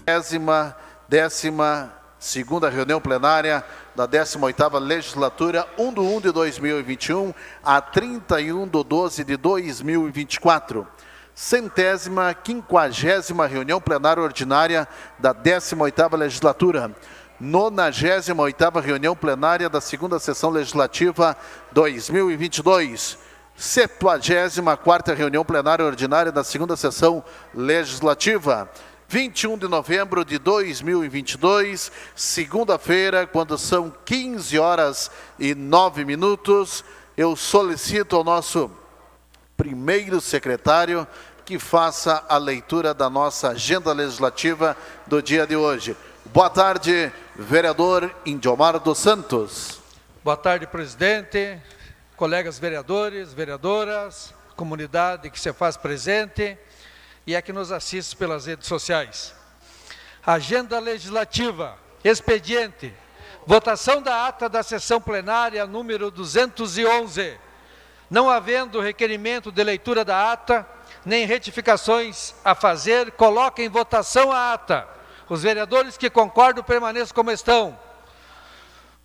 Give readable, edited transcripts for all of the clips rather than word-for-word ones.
12ª reunião plenária da 18ª legislatura, 1 de 2021 a 31/12/2024. 150ª reunião plenária ordinária da 18ª legislatura. 98ª reunião plenária da 2ª sessão legislativa 2022. 74ª reunião plenária ordinária da 2ª sessão legislativa. 21 de novembro de 2022, segunda-feira, quando são 15h09, eu solicito ao nosso primeiro secretário que faça a leitura da nossa agenda legislativa do dia de hoje. Boa tarde, vereador Indiomar dos Santos. Boa tarde, presidente, colegas vereadores, vereadoras, comunidade que se faz presente e a que nos assiste pelas redes sociais. Agenda legislativa, expediente, votação da ata da sessão plenária número 211. Não havendo requerimento de leitura da ata, nem retificações a fazer, coloca em votação a ata. Os vereadores que concordam permaneçam como estão.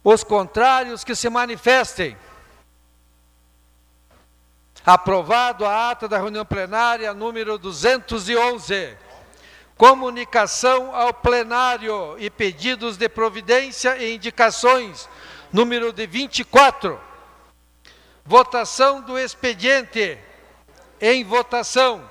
Os contrários que se manifestem. Aprovado a ata da reunião plenária número 211. Comunicação ao plenário e pedidos de providência e indicações, número de 24. Votação do expediente. Em votação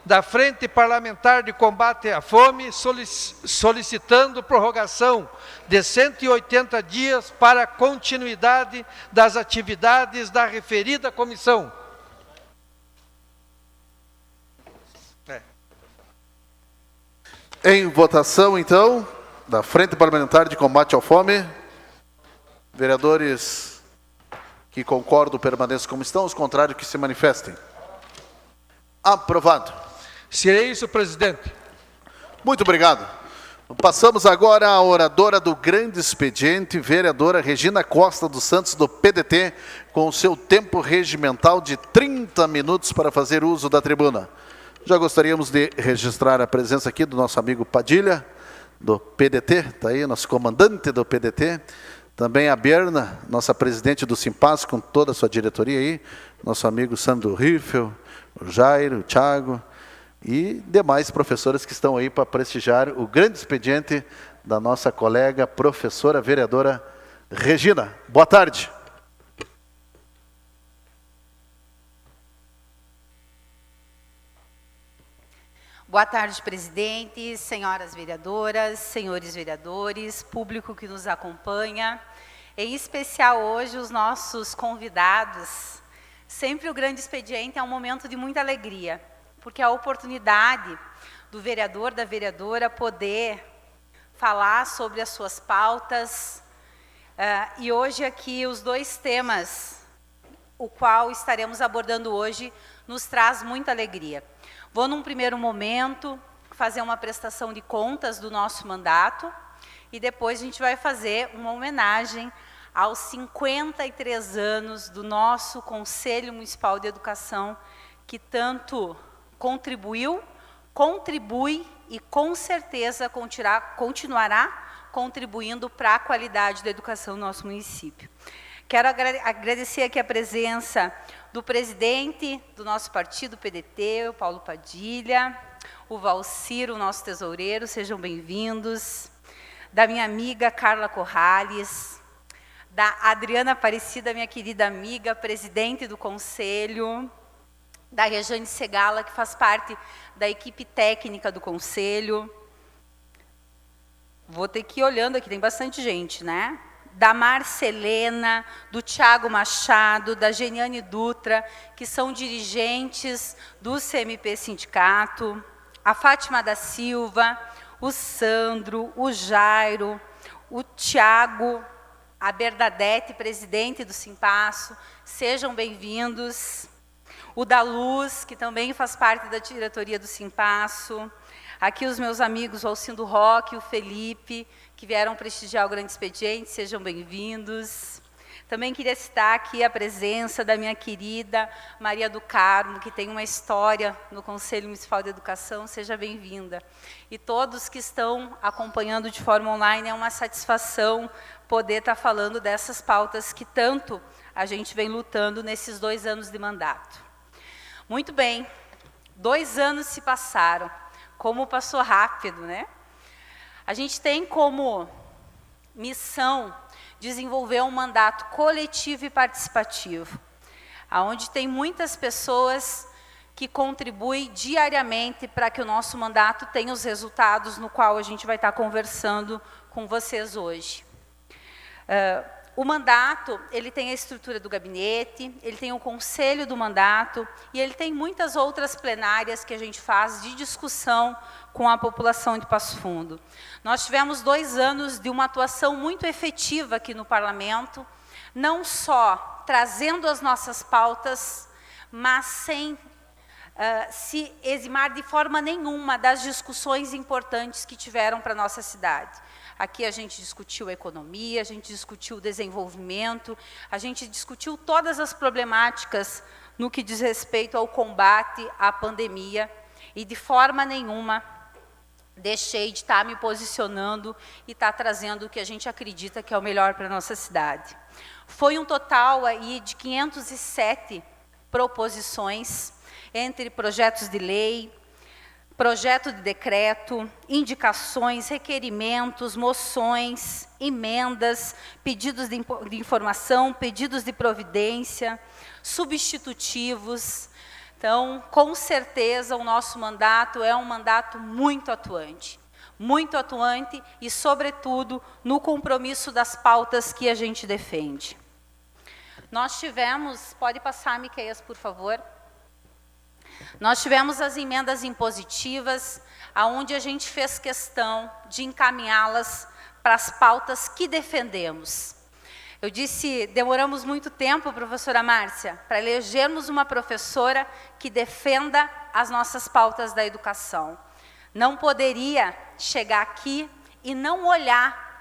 da Frente Parlamentar de Combate à Fome, solicitando prorrogação de 180 dias para a continuidade das atividades da referida comissão. Em votação, então, da Frente Parlamentar de Combate à Fome, vereadores que concordam permaneçam como estão, os contrários que se manifestem. Aprovado. Se é isso, presidente. Muito obrigado. Passamos agora à oradora do grande expediente, vereadora Regina Costa dos Santos, do PDT, com o seu tempo regimental de 30 minutos para fazer uso da tribuna. Já gostaríamos de registrar a presença aqui do nosso amigo Padilha, do PDT, está aí, nosso comandante do PDT. Também a Berna, nossa presidente do Simpaz, com toda a sua diretoria aí. Nosso amigo Sandro Riffel, o Jairo, o Thiago e demais professores que estão aí para prestigiar o grande expediente da nossa colega, professora vereadora Regina. Boa tarde. Boa tarde, presidente, senhoras vereadoras, senhores vereadores, público que nos acompanha, em especial hoje os nossos convidados. Sempre o grande expediente é um momento de muita alegria, porque é a oportunidade do vereador, da vereadora, poder falar sobre as suas pautas. E hoje aqui os dois temas, o qual estaremos abordando hoje, nos traz muita alegria. Vou, num primeiro momento, fazer uma prestação de contas do nosso mandato e depois a gente vai fazer uma homenagem aos 53 anos do nosso Conselho Municipal de Educação, que tanto contribuiu, contribui e com certeza continuará contribuindo para a qualidade da educação no nosso município. Quero agradecer aqui a presença do presidente do nosso partido, PDT, o Paulo Padilha, o Valciro, o nosso tesoureiro, sejam bem-vindos, da minha amiga Carla Corrales, da Adriana Aparecida, minha querida amiga, presidente do Conselho, da Rejane Segala, que faz parte da equipe técnica do Conselho. Vou ter que ir olhando aqui, tem bastante gente, né? Da Marcelena, do Tiago Machado, da Geniane Dutra, que são dirigentes do CMP Sindicato, a Fátima da Silva, o Sandro, o Jairo, o Tiago, a Bernadette, presidente do Simpasso, sejam bem-vindos. O da Luz, que também faz parte da diretoria do Simpasso. Aqui os meus amigos, o Alcindo Roque, o Felipe, que vieram prestigiar o grande expediente, sejam bem-vindos. Também queria citar aqui a presença da minha querida Maria do Carmo, que tem uma história no Conselho Municipal de Educação. Seja bem-vinda. E todos que estão acompanhando de forma online, é uma satisfação poder estar falando dessas pautas que tanto a gente vem lutando nesses 2 anos de mandato. Muito bem, 2 anos se passaram. Como passou rápido, né? A gente tem como missão desenvolver um mandato coletivo e participativo, onde tem muitas pessoas que contribuem diariamente para que o nosso mandato tenha os resultados no qual a gente vai estar conversando com vocês hoje. O mandato, ele tem a estrutura do gabinete, ele tem o conselho do mandato e ele tem muitas outras plenárias que a gente faz de discussão com a população de Passo Fundo. Nós tivemos 2 anos de uma atuação muito efetiva aqui no Parlamento, não só trazendo as nossas pautas, mas sem se eximar de forma nenhuma das discussões importantes que tiveram para a nossa cidade. Aqui a gente discutiu a economia, a gente discutiu o desenvolvimento, a gente discutiu todas as problemáticas no que diz respeito ao combate à pandemia e de forma nenhuma deixei de estar me posicionando e estar trazendo o que a gente acredita que é o melhor para a nossa cidade. Foi um total aí de 507 proposições, entre projetos de lei, projeto de decreto, indicações, requerimentos, moções, emendas, pedidos de informação, pedidos de providência, substitutivos. Então, com certeza, o nosso mandato é um mandato muito atuante e, sobretudo, no compromisso das pautas que a gente defende. Nós tivemos, pode passar, Miqueias, por favor. Nós tivemos as emendas impositivas, onde a gente fez questão de encaminhá-las para as pautas que defendemos. Eu disse, demoramos muito tempo, professora Márcia, para elegermos uma professora que defenda as nossas pautas da educação. Não poderia chegar aqui e não olhar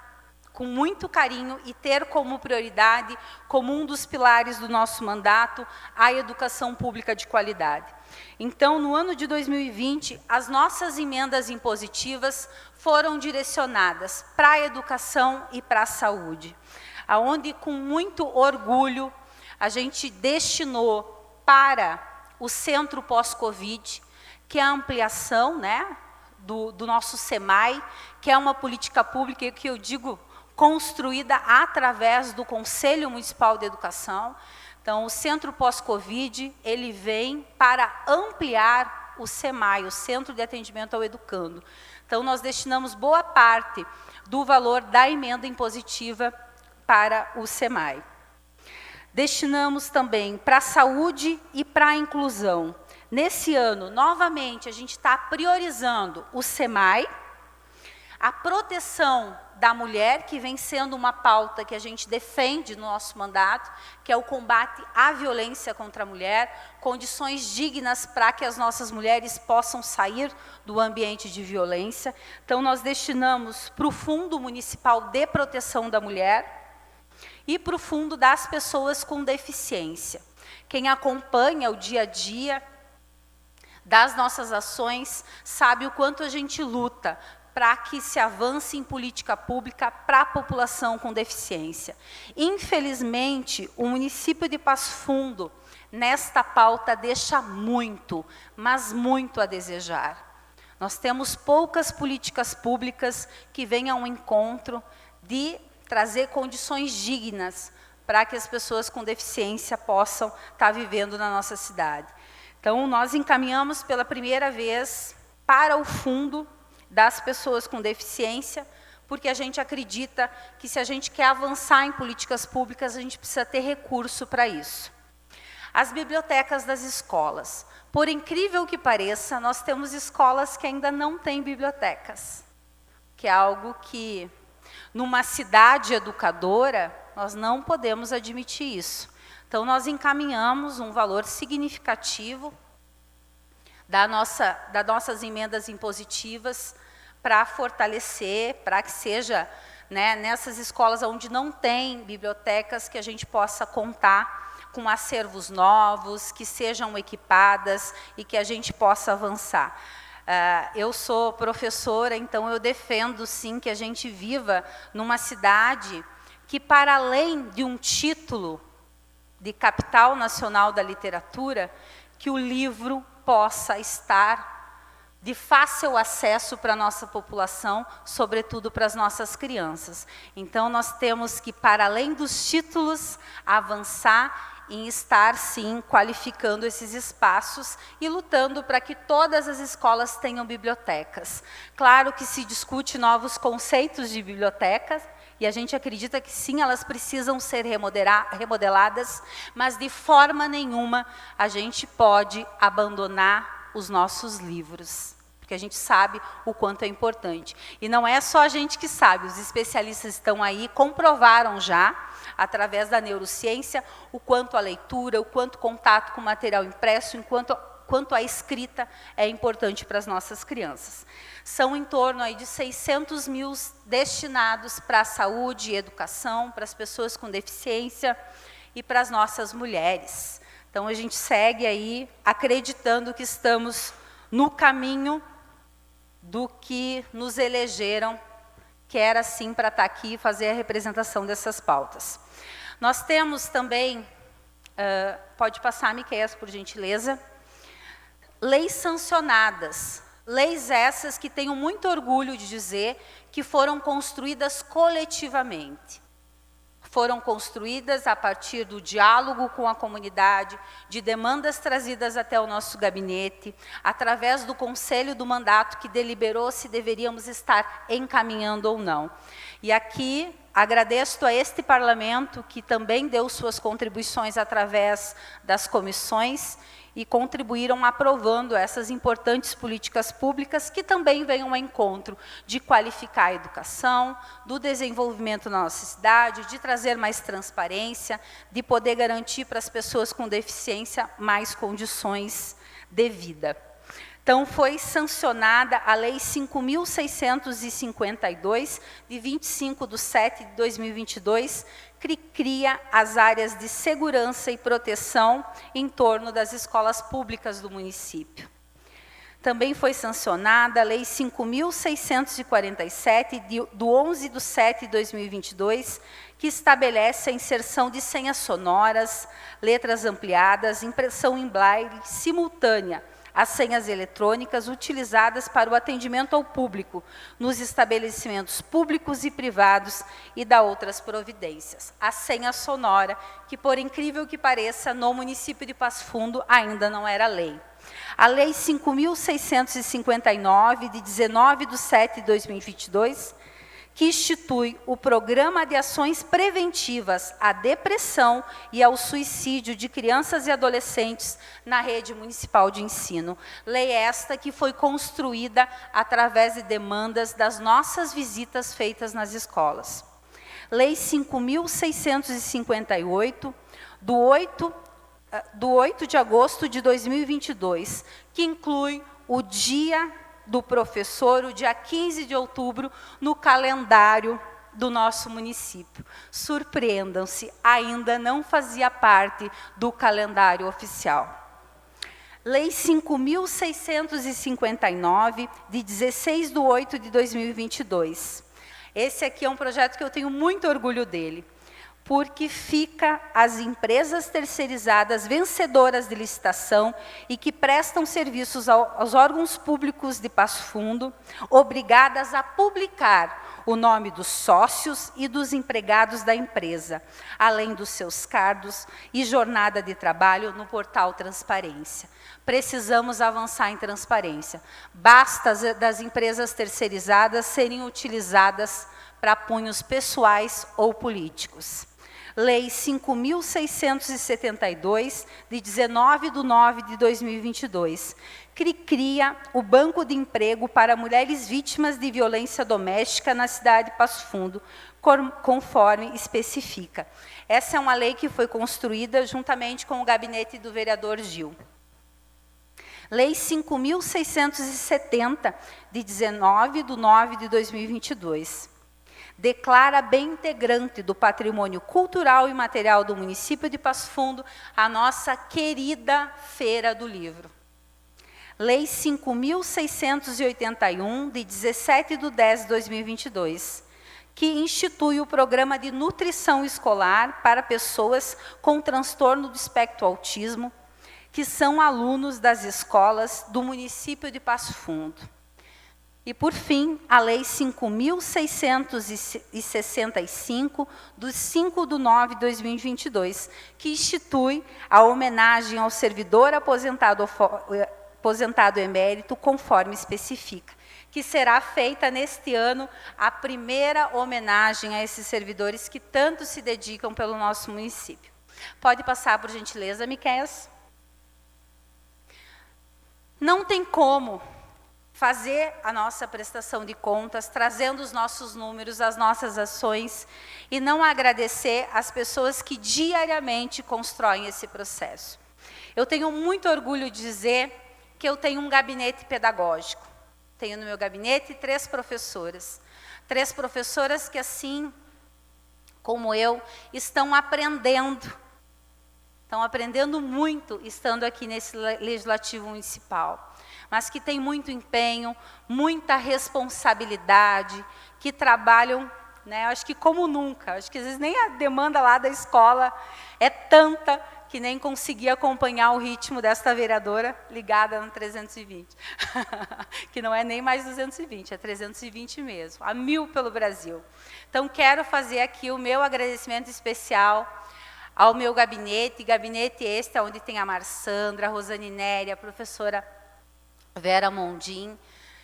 com muito carinho e ter como prioridade, como um dos pilares do nosso mandato, a educação pública de qualidade. Então, no ano de 2020, as nossas emendas impositivas foram direcionadas para a educação e para a saúde, onde, com muito orgulho, a gente destinou para o Centro Pós-Covid, que é a ampliação, né, do nosso SEMAI, que é uma política pública que eu digo construída através do Conselho Municipal de Educação. Então, o Centro Pós-Covid, ele vem para ampliar o SEMAI, o Centro de Atendimento ao Educando. Então, nós destinamos boa parte do valor da emenda impositiva para o SEMAI. Destinamos também para a saúde e para a inclusão. Nesse ano, novamente, a gente está priorizando o SEMAI, a proteção da mulher, que vem sendo uma pauta que a gente defende no nosso mandato, que é o combate à violência contra a mulher, condições dignas para que as nossas mulheres possam sair do ambiente de violência. Então, nós destinamos para o Fundo Municipal de Proteção da Mulher e para o Fundo das Pessoas com Deficiência. Quem acompanha o dia a dia das nossas ações sabe o quanto a gente luta para que se avance em política pública para a população com deficiência. Infelizmente, o município de Passo Fundo, nesta pauta, deixa muito, mas muito a desejar. Nós temos poucas políticas públicas que venham ao encontro de trazer condições dignas para que as pessoas com deficiência possam estar vivendo na nossa cidade. Então, nós encaminhamos pela primeira vez para o Fundo das Pessoas com Deficiência, porque a gente acredita que, se a gente quer avançar em políticas públicas, a gente precisa ter recurso para isso. As bibliotecas das escolas. Por incrível que pareça, nós temos escolas que ainda não têm bibliotecas, que é algo que, numa cidade educadora, nós não podemos admitir isso. Então, nós encaminhamos um valor significativo das nossas emendas impositivas para fortalecer, para que seja né, nessas escolas onde não tem bibliotecas, que a gente possa contar com acervos novos, que sejam equipadas e que a gente possa avançar. Eu sou professora, então eu defendo, sim, que a gente viva numa cidade que, para além de um título de capital nacional da literatura, que o livro possa estar de fácil acesso para a nossa população, sobretudo para as nossas crianças. Então, nós temos que, para além dos títulos, avançar em estar, sim, qualificando esses espaços e lutando para que todas as escolas tenham bibliotecas. Claro que se discute novos conceitos de bibliotecas, e a gente acredita que, sim, elas precisam ser remodeladas, mas, de forma nenhuma, a gente pode abandonar os nossos livros, porque a gente sabe o quanto é importante. E não é só a gente que sabe, os especialistas estão aí, comprovaram já, através da neurociência, o quanto a leitura, o quanto o contato com o material impresso, quanto a escrita é importante para as nossas crianças. São em torno aí de 600 mil destinados para a saúde e educação, para as pessoas com deficiência e para as nossas mulheres. Então, a gente segue aí acreditando que estamos no caminho do que nos elegeram, que era, sim, para estar aqui e fazer a representação dessas pautas. Nós temos também, pode passar, Miqueias, por gentileza, leis sancionadas. Leis essas que tenho muito orgulho de dizer que foram construídas coletivamente. Foram construídas a partir do diálogo com a comunidade, de demandas trazidas até o nosso gabinete, através do conselho do mandato que deliberou se deveríamos estar encaminhando ou não. E aqui agradeço a este parlamento que também deu suas contribuições através das comissões e contribuíram aprovando essas importantes políticas públicas que também vêm ao encontro de qualificar a educação, do desenvolvimento na nossa cidade, de trazer mais transparência, de poder garantir para as pessoas com deficiência mais condições de vida. Então, foi sancionada a Lei 5.652, de 25/7/2022, que cria as áreas de segurança e proteção em torno das escolas públicas do município. Também foi sancionada a Lei 5.647, do 11/7/2022, que estabelece a inserção de senhas sonoras, letras ampliadas, impressão em braille simultânea, as senhas eletrônicas utilizadas para o atendimento ao público nos estabelecimentos públicos e privados e da outras providências. A senha sonora, que, por incrível que pareça, no município de Passo Fundo ainda não era lei. A Lei 5.659, de 19/7/2022, que institui o Programa de Ações Preventivas à Depressão e ao Suicídio de Crianças e Adolescentes na Rede Municipal de Ensino. Lei esta que foi construída através de demandas das nossas visitas feitas nas escolas. Lei 5.658, do 8 de agosto de 2022, que inclui o Dia do Professor, o dia 15 de outubro, no calendário do nosso município. Surpreendam-se, ainda não fazia parte do calendário oficial. Lei 5.659, de 16/8/2022. Esse aqui é um projeto que eu tenho muito orgulho dele, porque fica as empresas terceirizadas vencedoras de licitação e que prestam serviços aos órgãos públicos de Passo Fundo, obrigadas a publicar o nome dos sócios e dos empregados da empresa, além dos seus cargos e jornada de trabalho no portal Transparência. Precisamos avançar em transparência. Basta das empresas terceirizadas serem utilizadas para punhos pessoais ou políticos. Lei 5.672, de 19/9/2022, que cria o Banco de Emprego para mulheres vítimas de violência doméstica na cidade de Passo Fundo, conforme especifica. Essa é uma lei que foi construída juntamente com o gabinete do vereador Gil. Lei 5.670, de 19/9/2022. declara bem integrante do patrimônio cultural e material do município de Passo Fundo a nossa querida Feira do Livro. Lei 5.681, de 17/10/2022, que institui o programa de nutrição escolar para pessoas com transtorno do espectro autismo, que são alunos das escolas do município de Passo Fundo. E, por fim, a Lei 5.665, de 5/9/2022, que institui a homenagem ao servidor aposentado emérito, conforme especifica, que será feita neste ano a primeira homenagem a esses servidores que tanto se dedicam pelo nosso município. Pode passar, por gentileza, Miquéias. Não tem como fazer a nossa prestação de contas, trazendo os nossos números, as nossas ações, e não agradecer as pessoas que diariamente constroem esse processo. Eu tenho muito orgulho de dizer que eu tenho um gabinete pedagógico. Tenho no meu gabinete 3 professoras. 3 professoras que, assim como eu, estão aprendendo muito estando aqui nesse Legislativo Municipal, mas que têm muito empenho, muita responsabilidade, que trabalham, né, acho que como nunca. Acho que às vezes nem a demanda lá da escola é tanta que nem consegui acompanhar o ritmo desta vereadora ligada no 320. Que não é nem mais 220, é 320 mesmo, a 1000 pelo Brasil. Então, quero fazer aqui o meu agradecimento especial ao meu gabinete este onde tem a Marçandra, a Rosane Nery, a professora Vera Mondim,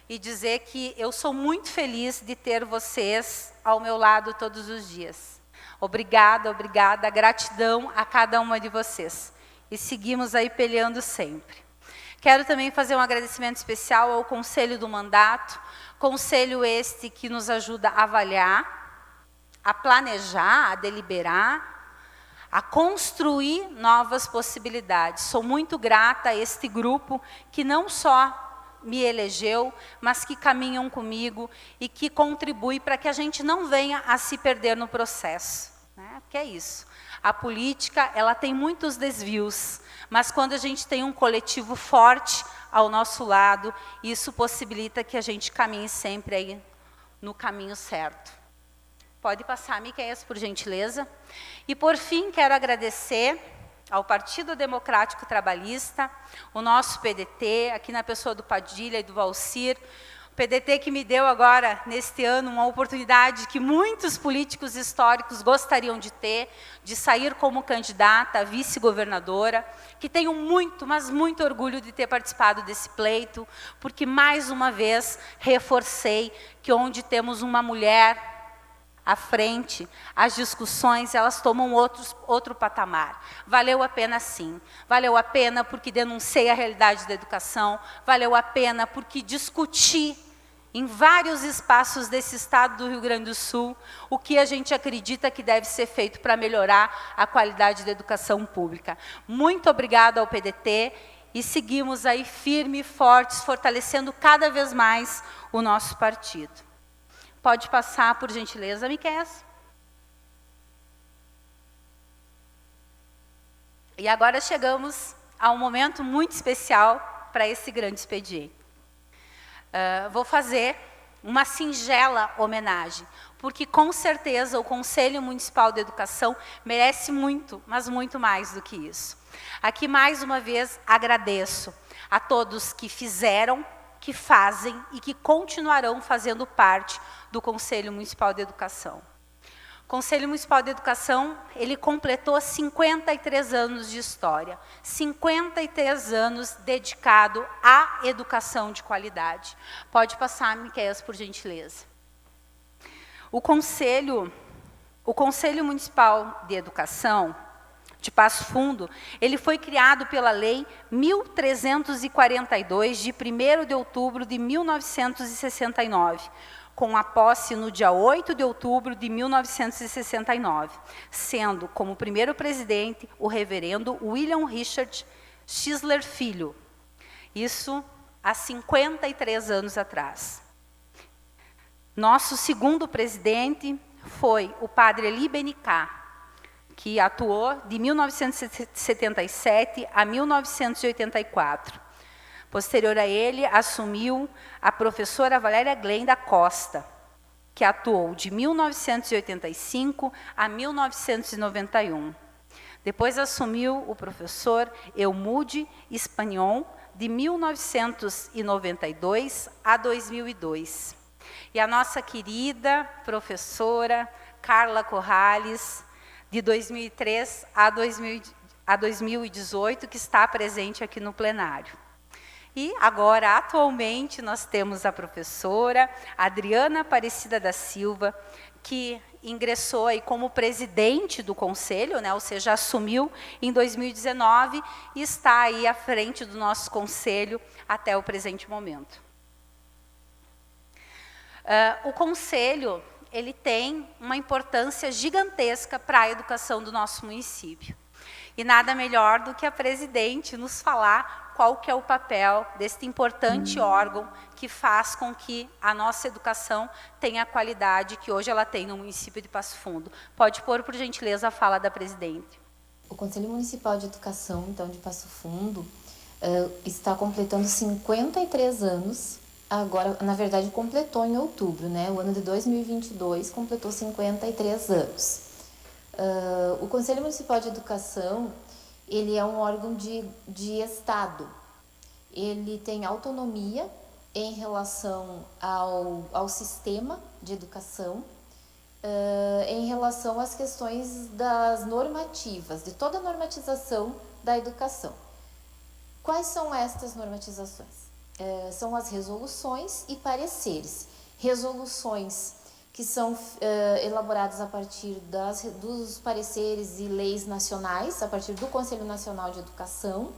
e dizer que eu sou muito feliz de ter vocês ao meu lado todos os dias. Obrigada, obrigada, gratidão a cada uma de vocês. E seguimos aí peleando sempre. Quero também fazer um agradecimento especial ao Conselho do Mandato, conselho este que nos ajuda a avaliar, a planejar, a deliberar, a construir novas possibilidades. Sou muito grata a este grupo que não só me elegeu, mas que caminham comigo e que contribuem para que a gente não venha a se perder no processo, né? Porque é isso. A política, ela tem muitos desvios, mas quando a gente tem um coletivo forte ao nosso lado, isso possibilita que a gente caminhe sempre aí no caminho certo. Pode passar, Miquéias, por gentileza. E, por fim, quero agradecer ao Partido Democrático Trabalhista, o nosso PDT, aqui na pessoa do Padilha e do Valcir, o PDT que me deu agora, neste ano, uma oportunidade que muitos políticos históricos gostariam de ter, de sair como candidata a vice-governadora, que tenho muito, mas muito orgulho de ter participado desse pleito, porque, mais uma vez, reforcei que onde temos uma mulher à frente, as discussões, elas tomam outro patamar. Valeu a pena, sim. Valeu a pena porque denunciei a realidade da educação, valeu a pena porque discuti em vários espaços desse estado do Rio Grande do Sul o que a gente acredita que deve ser feito para melhorar a qualidade da educação pública. Muito obrigada ao PDT e seguimos aí firmes e fortes, fortalecendo cada vez mais o nosso partido. Pode passar, por gentileza, Miquéias. E agora chegamos a um momento muito especial para esse grande expediente. Vou fazer uma singela homenagem, porque com certeza o Conselho Municipal de Educação merece muito, mas muito mais do que isso. Aqui, mais uma vez, agradeço a todos que fizeram, que fazem e que continuarão fazendo parte do Conselho Municipal de Educação. O Conselho Municipal de Educação, ele completou 53 anos de história, 53 anos dedicado à educação de qualidade. Pode passar, Miquéias, por gentileza. O Conselho Municipal de Educação de Passo Fundo, ele foi criado pela Lei 1.342, de 1º de outubro de 1969, com a posse no dia 8 de outubro de 1969, sendo como primeiro presidente o reverendo William Richard Schiller Filho. Isso há 53 anos atrás. Nosso segundo presidente foi o padre Eli Benicá, que atuou de 1977 a 1984. Posterior a ele, assumiu a professora Valéria Glen da Costa, que atuou de 1985 a 1991. Depois assumiu o professor Elmude Espagnon, de 1992 a 2002. E a nossa querida professora Carla Corrales, de 2003 a 2018, que está presente aqui no plenário. E agora, atualmente, nós temos a professora Adriana Aparecida da Silva, que ingressou aí como presidente do conselho, né, ou seja, assumiu em 2019 e está aí à frente do nosso conselho até o presente momento. O conselho, ele tem uma importância gigantesca para a educação do nosso município. E nada melhor do que a presidente nos falar qual que é o papel deste importante órgão que faz com que a nossa educação tenha a qualidade que hoje ela tem no município de Passo Fundo. Pode pôr, por gentileza, a fala da presidente. O Conselho Municipal de Educação, então, de Passo Fundo, está completando 53 anos. Agora, na verdade, completou em outubro, né? O ano de 2022 completou 53 anos. O Conselho Municipal de Educação, ele é um órgão de Estado. Ele tem autonomia em relação ao sistema de educação, em relação às questões das normativas, de toda a normatização da educação. Quais são estas normatizações? São as resoluções e pareceres. Resoluções que são elaboradas a partir dos pareceres e leis nacionais, a partir do Conselho Nacional de Educação.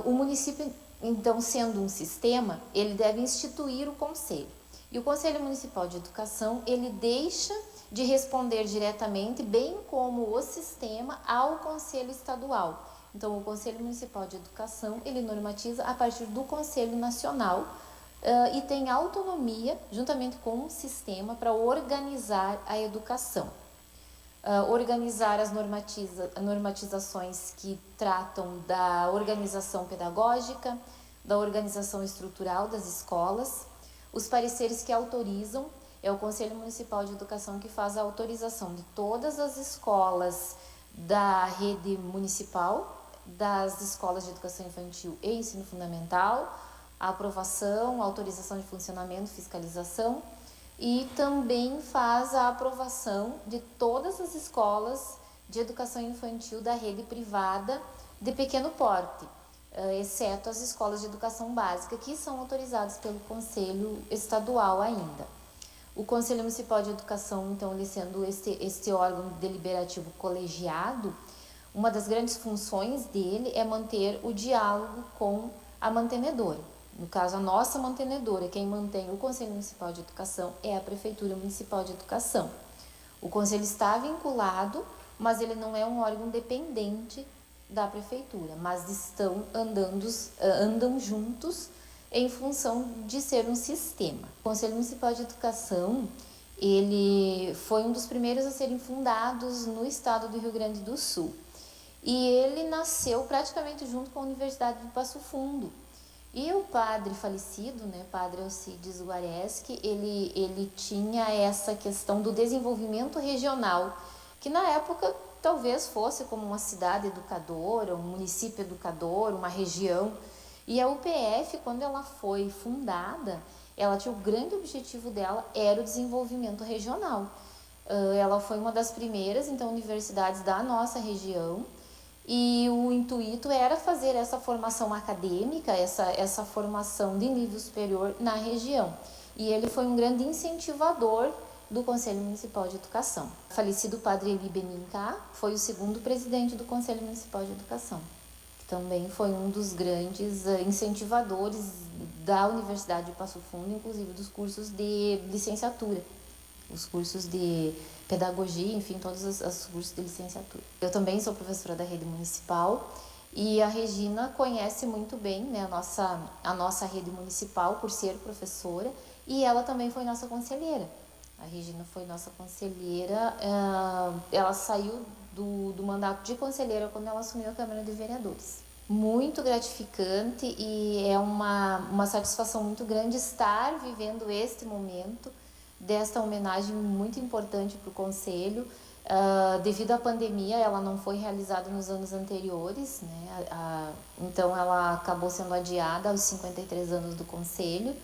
O município, então, sendo um sistema, ele deve instituir o conselho. E o Conselho Municipal de Educação, ele deixa de responder diretamente, bem como o sistema, ao Conselho Estadual. Então, o Conselho Municipal de Educação, ele normatiza a partir do Conselho Nacional e tem autonomia, juntamente com o sistema, para organizar a educação. Organizar as normatizações que tratam da organização pedagógica, da organização estrutural das escolas. Os pareceres que autorizam, é o Conselho Municipal de Educação que faz a autorização de todas as escolas da rede municipal, das escolas de educação infantil e ensino fundamental, a aprovação, a autorização de funcionamento, fiscalização, e também faz a aprovação de todas as escolas de educação infantil da rede privada de pequeno porte, exceto as escolas de educação básica, que são autorizadas pelo Conselho Estadual ainda. O Conselho Municipal de Educação, então, ele sendo este órgão deliberativo colegiado, uma das grandes funções dele é manter o diálogo com a mantenedora. No caso, a nossa mantenedora, quem mantém o Conselho Municipal de Educação é a Prefeitura Municipal de Educação. O Conselho está vinculado, mas ele não é um órgão dependente da Prefeitura, mas andam juntos em função de ser um sistema. O Conselho Municipal de Educação, ele foi um dos primeiros a serem fundados no estado do Rio Grande do Sul. E ele nasceu praticamente junto com a Universidade de Passo Fundo. E o padre falecido, né, padre Alcides Guareschi, ele tinha essa questão do desenvolvimento regional, que na época talvez fosse como uma cidade educadora, um município educador, uma região. E a UPF, quando ela foi fundada, ela tinha o grande objetivo dela, era o desenvolvimento regional. Ela foi uma das primeiras, então, universidades da nossa região, e o intuito era fazer essa formação acadêmica, essa formação de nível superior na região. E ele foi um grande incentivador do Conselho Municipal de Educação. O falecido padre Eli Benicá foi o segundo presidente do Conselho Municipal de Educação. Também foi um dos grandes incentivadores da Universidade de Passo Fundo, inclusive dos cursos de licenciatura, os cursos de pedagogia, enfim, todos os cursos de licenciatura. Eu também sou professora da rede municipal e a Regina conhece muito bem, né, a nossa rede municipal por ser professora, e ela também foi nossa conselheira. A Regina foi nossa conselheira, ela saiu do mandato de conselheira quando ela assumiu a Câmara de Vereadores. Muito gratificante e é uma satisfação muito grande estar vivendo este momento desta homenagem muito importante para o Conselho. Devido à pandemia, ela não foi realizada nos anos anteriores, né? Então ela acabou sendo adiada aos 53 anos do Conselho.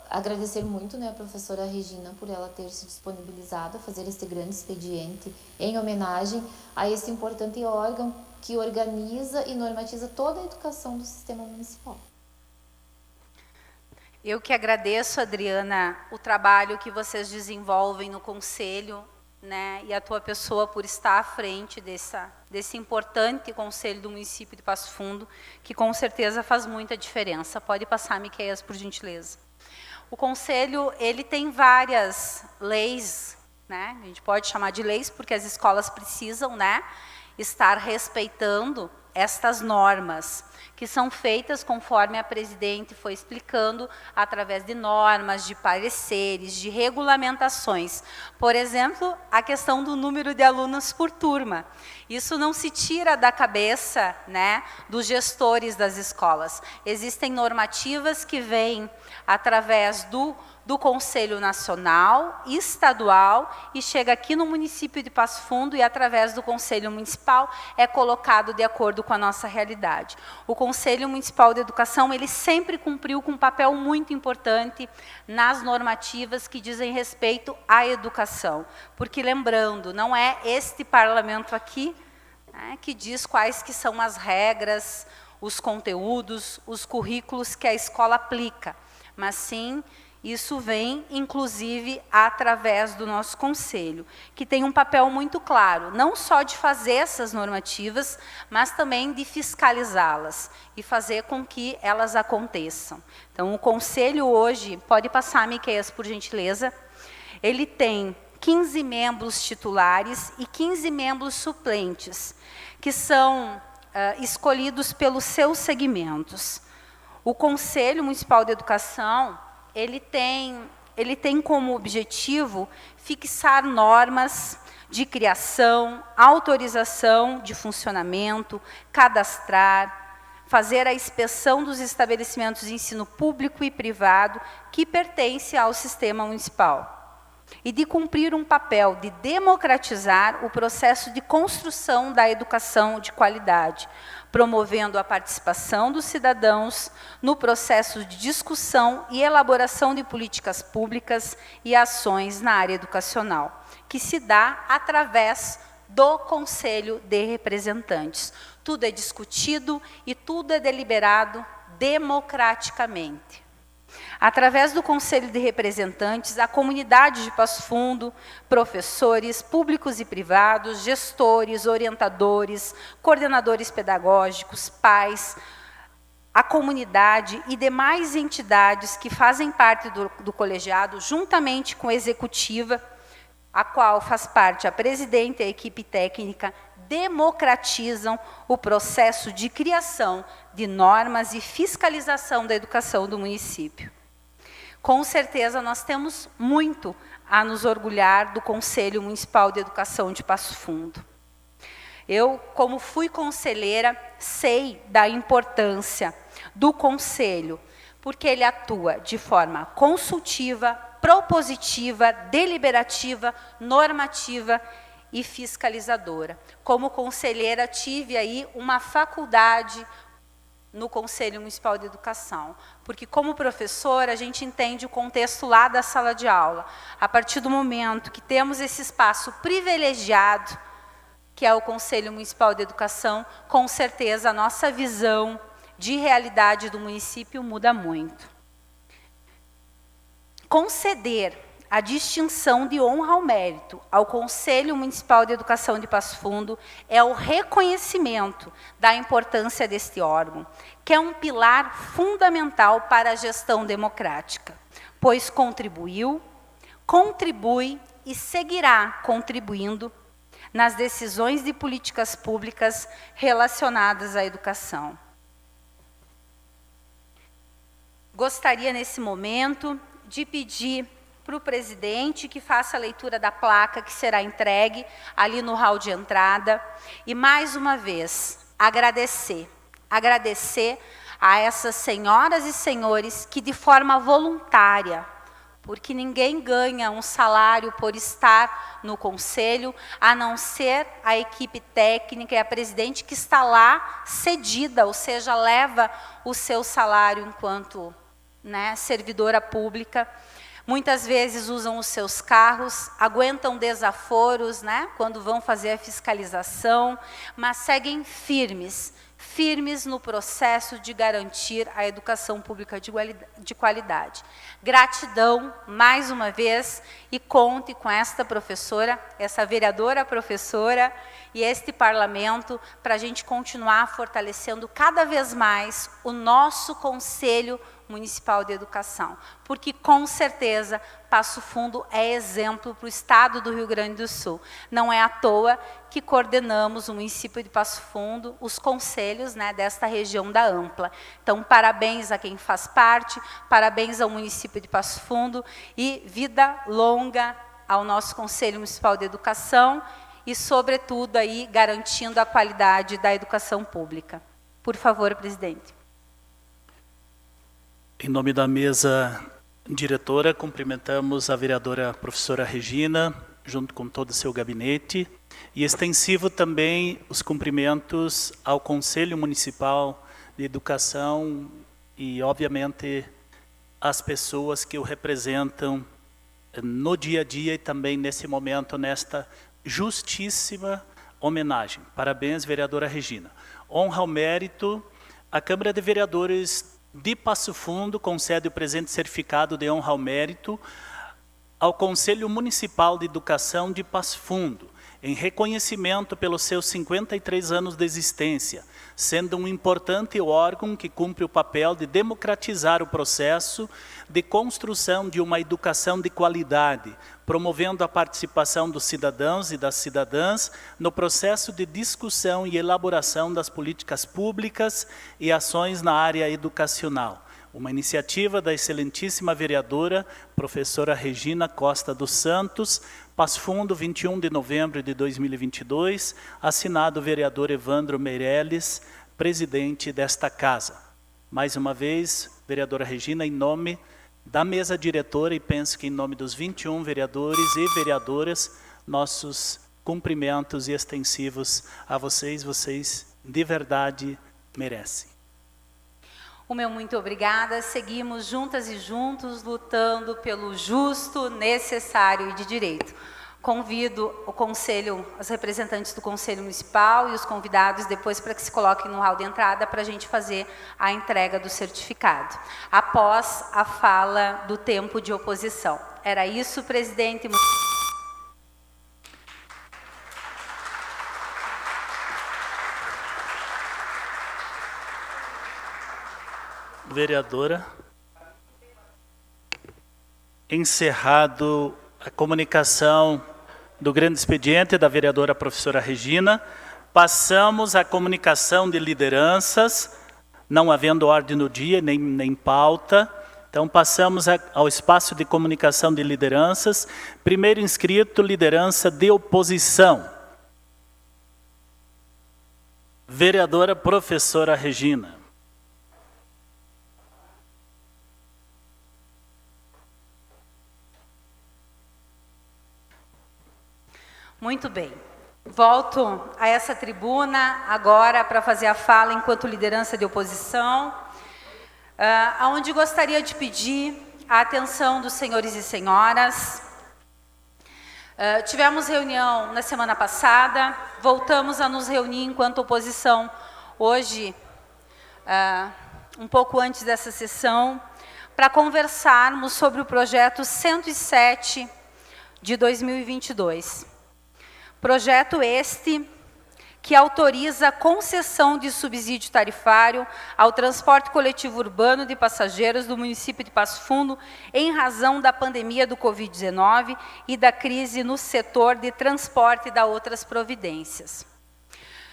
Agradecer muito, né, a professora Regina por ela ter se disponibilizado a fazer este grande expediente em homenagem a esse importante órgão que organiza e normatiza toda a educação do sistema municipal. Eu que agradeço, Adriana, o trabalho que vocês desenvolvem no Conselho, né, e a tua pessoa por estar à frente desse importante Conselho do município de Passo Fundo, que com certeza faz muita diferença. Pode passar, Miqueias, por gentileza. O Conselho, ele tem várias leis, né, a gente pode chamar de leis, porque as escolas precisam, né, estar respeitando estas normas, que são feitas conforme a presidente foi explicando, através de normas, de pareceres, de regulamentações. Por exemplo, a questão do número de alunos por turma. Isso não se tira da cabeça, né, dos gestores das escolas. Existem normativas que vêm através do Conselho Nacional, Estadual, e chega aqui no município de Passo Fundo e, através do Conselho Municipal, é colocado de acordo com a nossa realidade. O Conselho Municipal de Educação, ele sempre cumpriu com um papel muito importante nas normativas que dizem respeito à educação. Porque, lembrando, não é este parlamento aqui, né, que diz quais que são as regras, os conteúdos, os currículos que a escola aplica, mas sim, isso vem, inclusive, através do nosso Conselho, que tem um papel muito claro, não só de fazer essas normativas, mas também de fiscalizá-las e fazer com que elas aconteçam. Então, o Conselho hoje, pode passar, Miqueias, por gentileza, ele tem 15 membros titulares e 15 membros suplentes, que são escolhidos pelos seus segmentos. O Conselho Municipal de Educação, ele tem como objetivo fixar normas de criação, autorização de funcionamento, cadastrar, fazer a inspeção dos estabelecimentos de ensino público e privado que pertencem ao sistema municipal, e de cumprir um papel de democratizar o processo de construção da educação de qualidade, promovendo a participação dos cidadãos no processo de discussão e elaboração de políticas públicas e ações na área educacional, que se dá através do Conselho de Representantes. Tudo é discutido e tudo é deliberado democraticamente. Através do Conselho de Representantes, a comunidade de Passo Fundo, professores públicos e privados, gestores, orientadores, coordenadores pedagógicos, pais, a comunidade e demais entidades que fazem parte do colegiado, juntamente com a executiva, a qual faz parte a presidente e a equipe técnica, democratizam o processo de criação de normas e fiscalização da educação do município. Com certeza, nós temos muito a nos orgulhar do Conselho Municipal de Educação de Passo Fundo. Eu, como fui conselheira, sei da importância do Conselho, porque ele atua de forma consultiva, propositiva, deliberativa, normativa e fiscalizadora. Como conselheira, tive aí uma faculdade no Conselho Municipal de Educação, porque como professora a gente entende o contexto lá da sala de aula. A partir do momento que temos esse espaço privilegiado, que é o Conselho Municipal de Educação, com certeza a nossa visão de realidade do município muda muito. Conceder a distinção de honra ao mérito ao Conselho Municipal de Educação de Passo Fundo é o reconhecimento da importância deste órgão, que é um pilar fundamental para a gestão democrática, pois contribuiu, contribui e seguirá contribuindo nas decisões de políticas públicas relacionadas à educação. gostaria, nesse momento, de pedir para o presidente que faça a leitura da placa que será entregue ali no hall de entrada. E, mais uma vez, agradecer a essas senhoras e senhores que, de forma voluntária, porque ninguém ganha um salário por estar no conselho, a não ser a equipe técnica e a presidente que está lá cedida, ou seja, leva o seu salário enquanto, né, servidora pública. Muitas vezes usam os seus carros, aguentam desaforos, né, quando vão fazer a fiscalização, mas seguem firmes no processo de garantir a educação pública de qualidade. Gratidão, mais uma vez, e conte com esta professora, essa vereadora professora e este parlamento para a gente continuar fortalecendo cada vez mais o nosso Conselho Municipal de Educação, porque, com certeza, Passo Fundo é exemplo para o estado do Rio Grande do Sul. Não é à toa que coordenamos o município de Passo Fundo, os conselhos, né, desta região da Ampla. Então, parabéns a quem faz parte, parabéns ao município de Passo Fundo e vida longa ao nosso Conselho Municipal de Educação e, sobretudo, aí, garantindo a qualidade da educação pública. Por favor, presidente. Em nome da mesa diretora, cumprimentamos a vereadora professora Regina, junto com todo o seu gabinete, e extensivo também os cumprimentos ao Conselho Municipal de Educação e, obviamente, às pessoas que o representam no dia a dia e também nesse momento, nesta justíssima homenagem. Parabéns, vereadora Regina. Honra ao mérito, a Câmara de Vereadores de Passo Fundo concede o presente certificado de honra ao mérito ao Conselho Municipal de Educação de Passo Fundo, em reconhecimento pelos seus 53 anos de existência, sendo um importante órgão que cumpre o papel de democratizar o processo de construção de uma educação de qualidade, promovendo a participação dos cidadãos e das cidadãs no processo de discussão e elaboração das políticas públicas e ações na área educacional. Uma iniciativa da excelentíssima vereadora, professora Regina Costa dos Santos, Passo Fundo, 21 de novembro de 2022, assinado o vereador Evandro Meirelles, presidente desta casa. Mais uma vez, vereadora Regina, em nome da mesa diretora, e penso que em nome dos 21 vereadores e vereadoras, nossos cumprimentos e extensivos a vocês, vocês de verdade merecem. O meu muito obrigada. Seguimos juntas e juntos lutando pelo justo, necessário e de direito. Convido o Conselho, os representantes do Conselho Municipal e os convidados depois para que se coloquem no hall de entrada para a gente fazer a entrega do certificado. Após a fala do tempo de oposição. Era isso, presidente. Vereadora, encerrado a comunicação do grande expediente da vereadora professora Regina, passamos à comunicação de lideranças, não havendo ordem no dia, nem pauta. Então, passamos ao espaço de comunicação de lideranças. Primeiro inscrito, liderança de oposição. Vereadora professora Regina. Muito bem. Volto a essa tribuna agora para fazer a fala enquanto liderança de oposição, onde gostaria de pedir a atenção dos senhores e senhoras. Tivemos reunião na semana passada, voltamos a nos reunir enquanto oposição hoje, um pouco antes dessa sessão, para conversarmos sobre o projeto 107 de 2022. Projeto este que autoriza a concessão de subsídio tarifário ao transporte coletivo urbano de passageiros do município de Passo Fundo em razão da pandemia do Covid-19 e da crise no setor de transporte e da outras providências.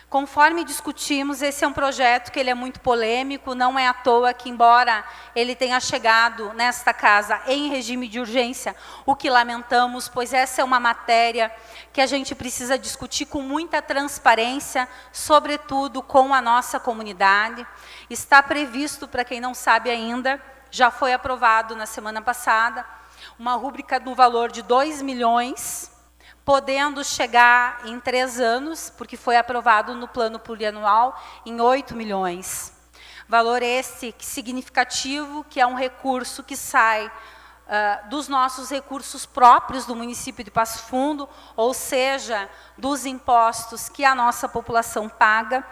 Conforme discutimos, esse é um projeto que ele é muito polêmico, não é à toa que, embora ele tenha chegado nesta casa em regime de urgência, o que lamentamos, pois essa é uma matéria que a gente precisa discutir com muita transparência, sobretudo com a nossa comunidade. Está previsto, para quem não sabe ainda, já foi aprovado na semana passada, uma rúbrica do valor de 2 milhões, podendo chegar em 3 anos, porque foi aprovado no plano plurianual, em 8 milhões. Valor esse significativo, que é um recurso que sai dos nossos recursos próprios do município de Passo Fundo, ou seja, dos impostos que a nossa população paga,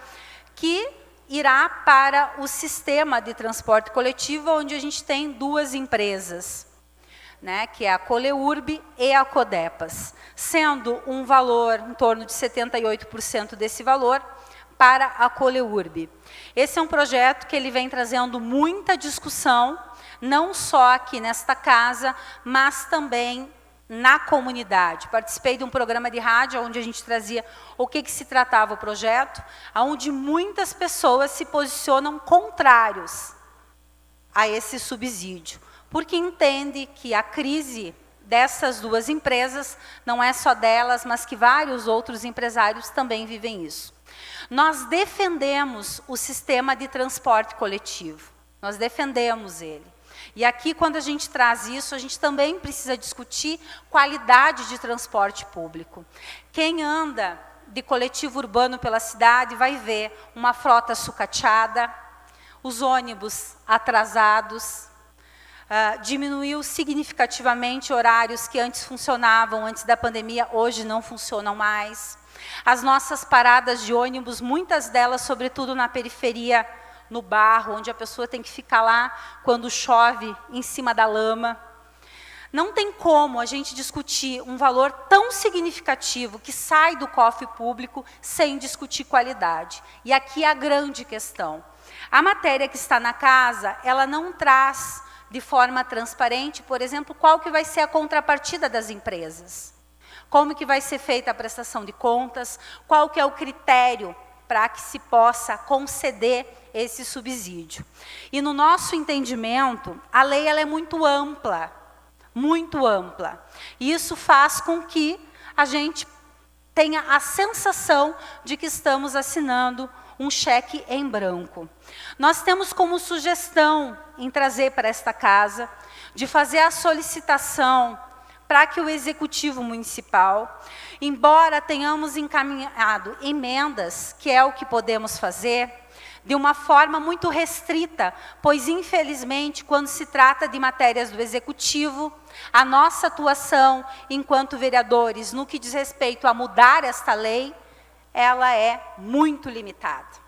que irá para o sistema de transporte coletivo, onde a gente tem 2 empresas, né, que é a Coleurb e a Codepas, sendo um valor em torno de 78% desse valor para a Coleurb. Esse é um projeto que ele vem trazendo muita discussão, não só aqui nesta casa, mas também na comunidade. Participei de um programa de rádio onde a gente trazia o que se tratava o projeto, onde muitas pessoas se posicionam contrários a esse subsídio, porque entende que a crise dessas 2 empresas não é só delas, mas que vários outros empresários também vivem isso. Nós defendemos o sistema de transporte coletivo, nós defendemos ele. E aqui, quando a gente traz isso, a gente também precisa discutir qualidade de transporte público. Quem anda de coletivo urbano pela cidade vai ver uma frota sucateada, os ônibus atrasados, diminuiu significativamente horários que antes funcionavam, antes da pandemia, hoje não funcionam mais. As nossas paradas de ônibus, muitas delas, sobretudo na periferia, no barro, onde a pessoa tem que ficar lá quando chove, em cima da lama. Não tem como a gente discutir um valor tão significativo que sai do cofre público sem discutir qualidade. E aqui é a grande questão. A matéria que está na casa, ela não traz de forma transparente, por exemplo, qual que vai ser a contrapartida das empresas. Como que vai ser feita a prestação de contas, qual que é o critério para que se possa conceder esse subsídio. E no nosso entendimento, a lei ela é muito ampla, muito ampla. E isso faz com que a gente tenha a sensação de que estamos assinando um cheque em branco. Nós temos como sugestão em trazer para esta casa, de fazer a solicitação para que o Executivo Municipal, embora tenhamos encaminhado emendas, que é o que podemos fazer, de uma forma muito restrita, pois, infelizmente, quando se trata de matérias do Executivo, a nossa atuação, enquanto vereadores, no que diz respeito a mudar esta lei, ela é muito limitada.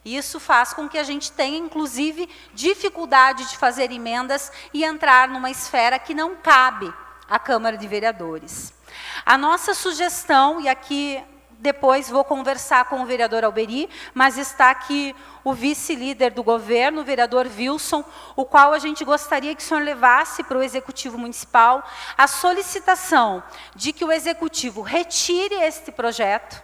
E isso faz com que a gente tenha, inclusive, dificuldade de fazer emendas e entrar numa esfera que não cabe à Câmara de Vereadores. A nossa sugestão, e aqui depois vou conversar com o vereador Alberi, mas está aqui o vice-líder do governo, o vereador Wilson, o qual a gente gostaria que o senhor levasse para o Executivo Municipal a solicitação de que o Executivo retire este projeto,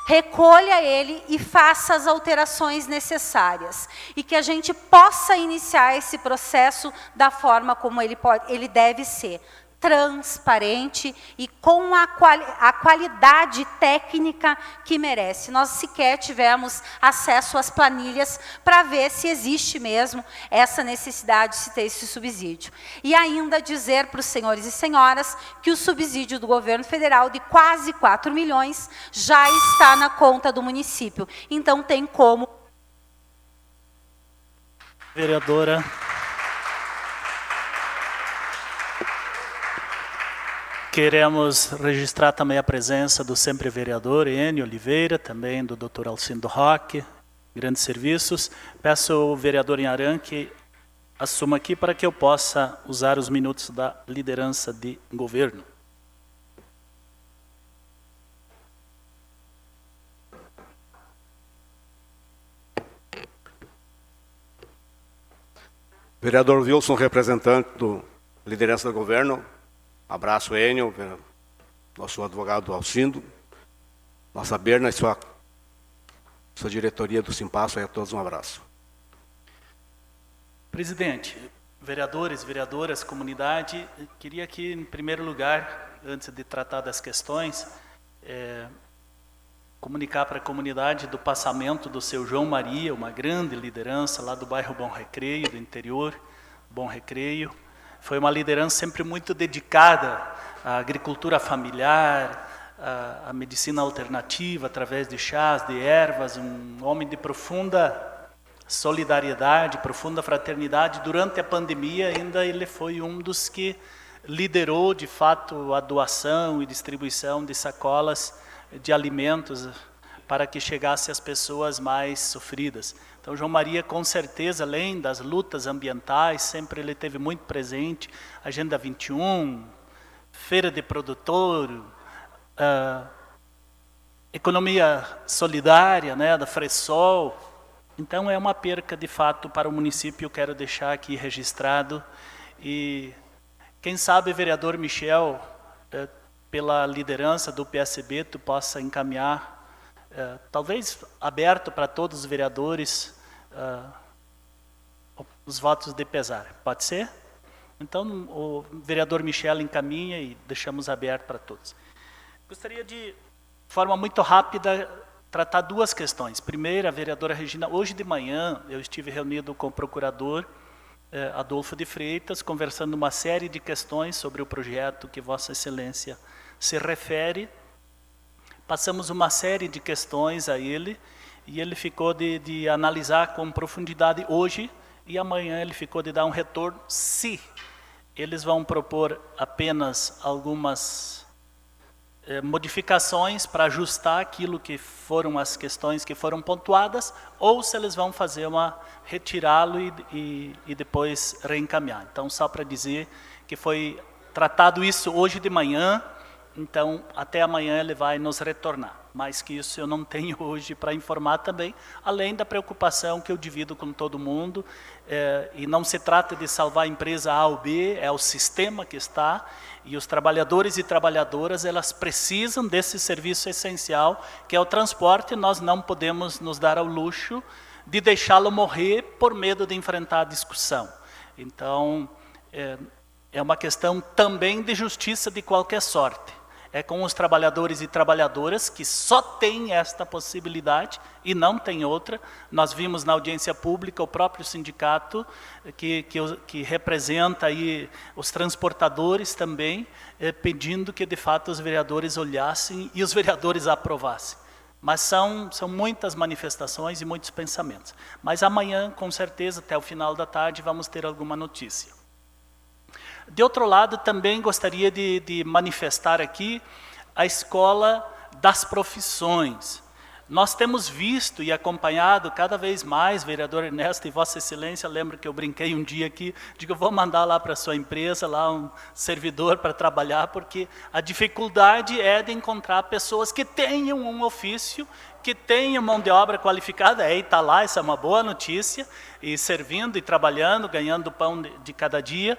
recolha ele e faça as alterações necessárias. E que a gente possa iniciar esse processo da forma como ele deve ser. Transparente e com a qualidade técnica que merece. Nós sequer tivemos acesso às planilhas para ver se existe mesmo essa necessidade de se ter esse subsídio. E ainda dizer para os senhores e senhoras que o subsídio do governo federal de quase 4 milhões já está na conta do município. Então tem como... Vereadora... Queremos registrar também a presença do sempre vereador Enio Oliveira, também do Dr. Alcindo Roque, grandes serviços. Peço ao vereador Inharã que assuma aqui para que eu possa usar os minutos da liderança de governo. Vereador Wilson, representante do liderança do governo. Abraço, Enio, nosso advogado Alcindo. nossa Berna e sua diretoria do Simpasso, a todos um abraço. Presidente, vereadores, vereadoras, comunidade, queria aqui, em primeiro lugar, antes de tratar das questões, comunicar para a comunidade do passamento do seu João Maria, uma grande liderança lá do bairro Bom Recreio, do interior, Bom Recreio. Foi uma liderança sempre muito dedicada à agricultura familiar, à medicina alternativa, através de chás, de ervas, um homem de profunda solidariedade, profunda fraternidade. Durante a pandemia, ainda ele foi um dos que liderou, de fato, a doação e distribuição de sacolas de alimentos para que chegasse às pessoas mais sofridas. Então, João Maria, com certeza, além das lutas ambientais, sempre ele teve muito presente, Agenda 21, Feira de Produtor, economia solidária, né, da Fresol. Então, é uma perca, de fato, para o município, eu quero deixar aqui registrado. E, quem sabe, vereador Michel, pela liderança do PSB, tu possa encaminhar, talvez aberto para todos os vereadores, os votos de pesar. Pode ser? Então, o vereador Michel encaminha e deixamos aberto para todos. Gostaria de forma muito rápida, tratar duas questões. Primeiro, a vereadora Regina, hoje de manhã eu estive reunido com o procurador Adolfo de Freitas, conversando uma série de questões sobre o projeto que Vossa Excelência se refere. Passamos uma série de questões a ele, e ele ficou de analisar com profundidade hoje, e amanhã ele ficou de dar um retorno, se eles vão propor apenas algumas modificações para ajustar aquilo que foram as questões que foram pontuadas, ou se eles vão fazer retirá-lo e depois reencaminhar. Então, só para dizer que foi tratado isso hoje de manhã, então até amanhã ele vai nos retornar. Mais que isso eu não tenho hoje para informar também, além da preocupação que eu divido com todo mundo, e não se trata de salvar a empresa A ou B, é o sistema que está, e os trabalhadores e trabalhadoras, elas precisam desse serviço essencial, que é o transporte. Nós não podemos nos dar ao luxo de deixá-lo morrer por medo de enfrentar a discussão. Então, é uma questão também de justiça de qualquer sorte. É com os trabalhadores e trabalhadoras que só têm esta possibilidade e não tem outra. Nós vimos na audiência pública o próprio sindicato que representa aí os transportadores também, pedindo que de fato os vereadores olhassem e os vereadores aprovassem. Mas são muitas manifestações e muitos pensamentos. Mas amanhã, com certeza, até o final da tarde, vamos ter alguma notícia. De outro lado, também gostaria de manifestar aqui a Escola das Profissões. Nós temos visto e acompanhado cada vez mais, vereador Ernesto e Vossa Excelência, lembro que eu brinquei um dia aqui, digo, eu vou mandar lá para a sua empresa, lá um servidor para trabalhar, porque a dificuldade é de encontrar pessoas que tenham um ofício, que tenham mão de obra qualificada, aí está lá, essa é uma boa notícia, e servindo e trabalhando, ganhando o pão de cada dia.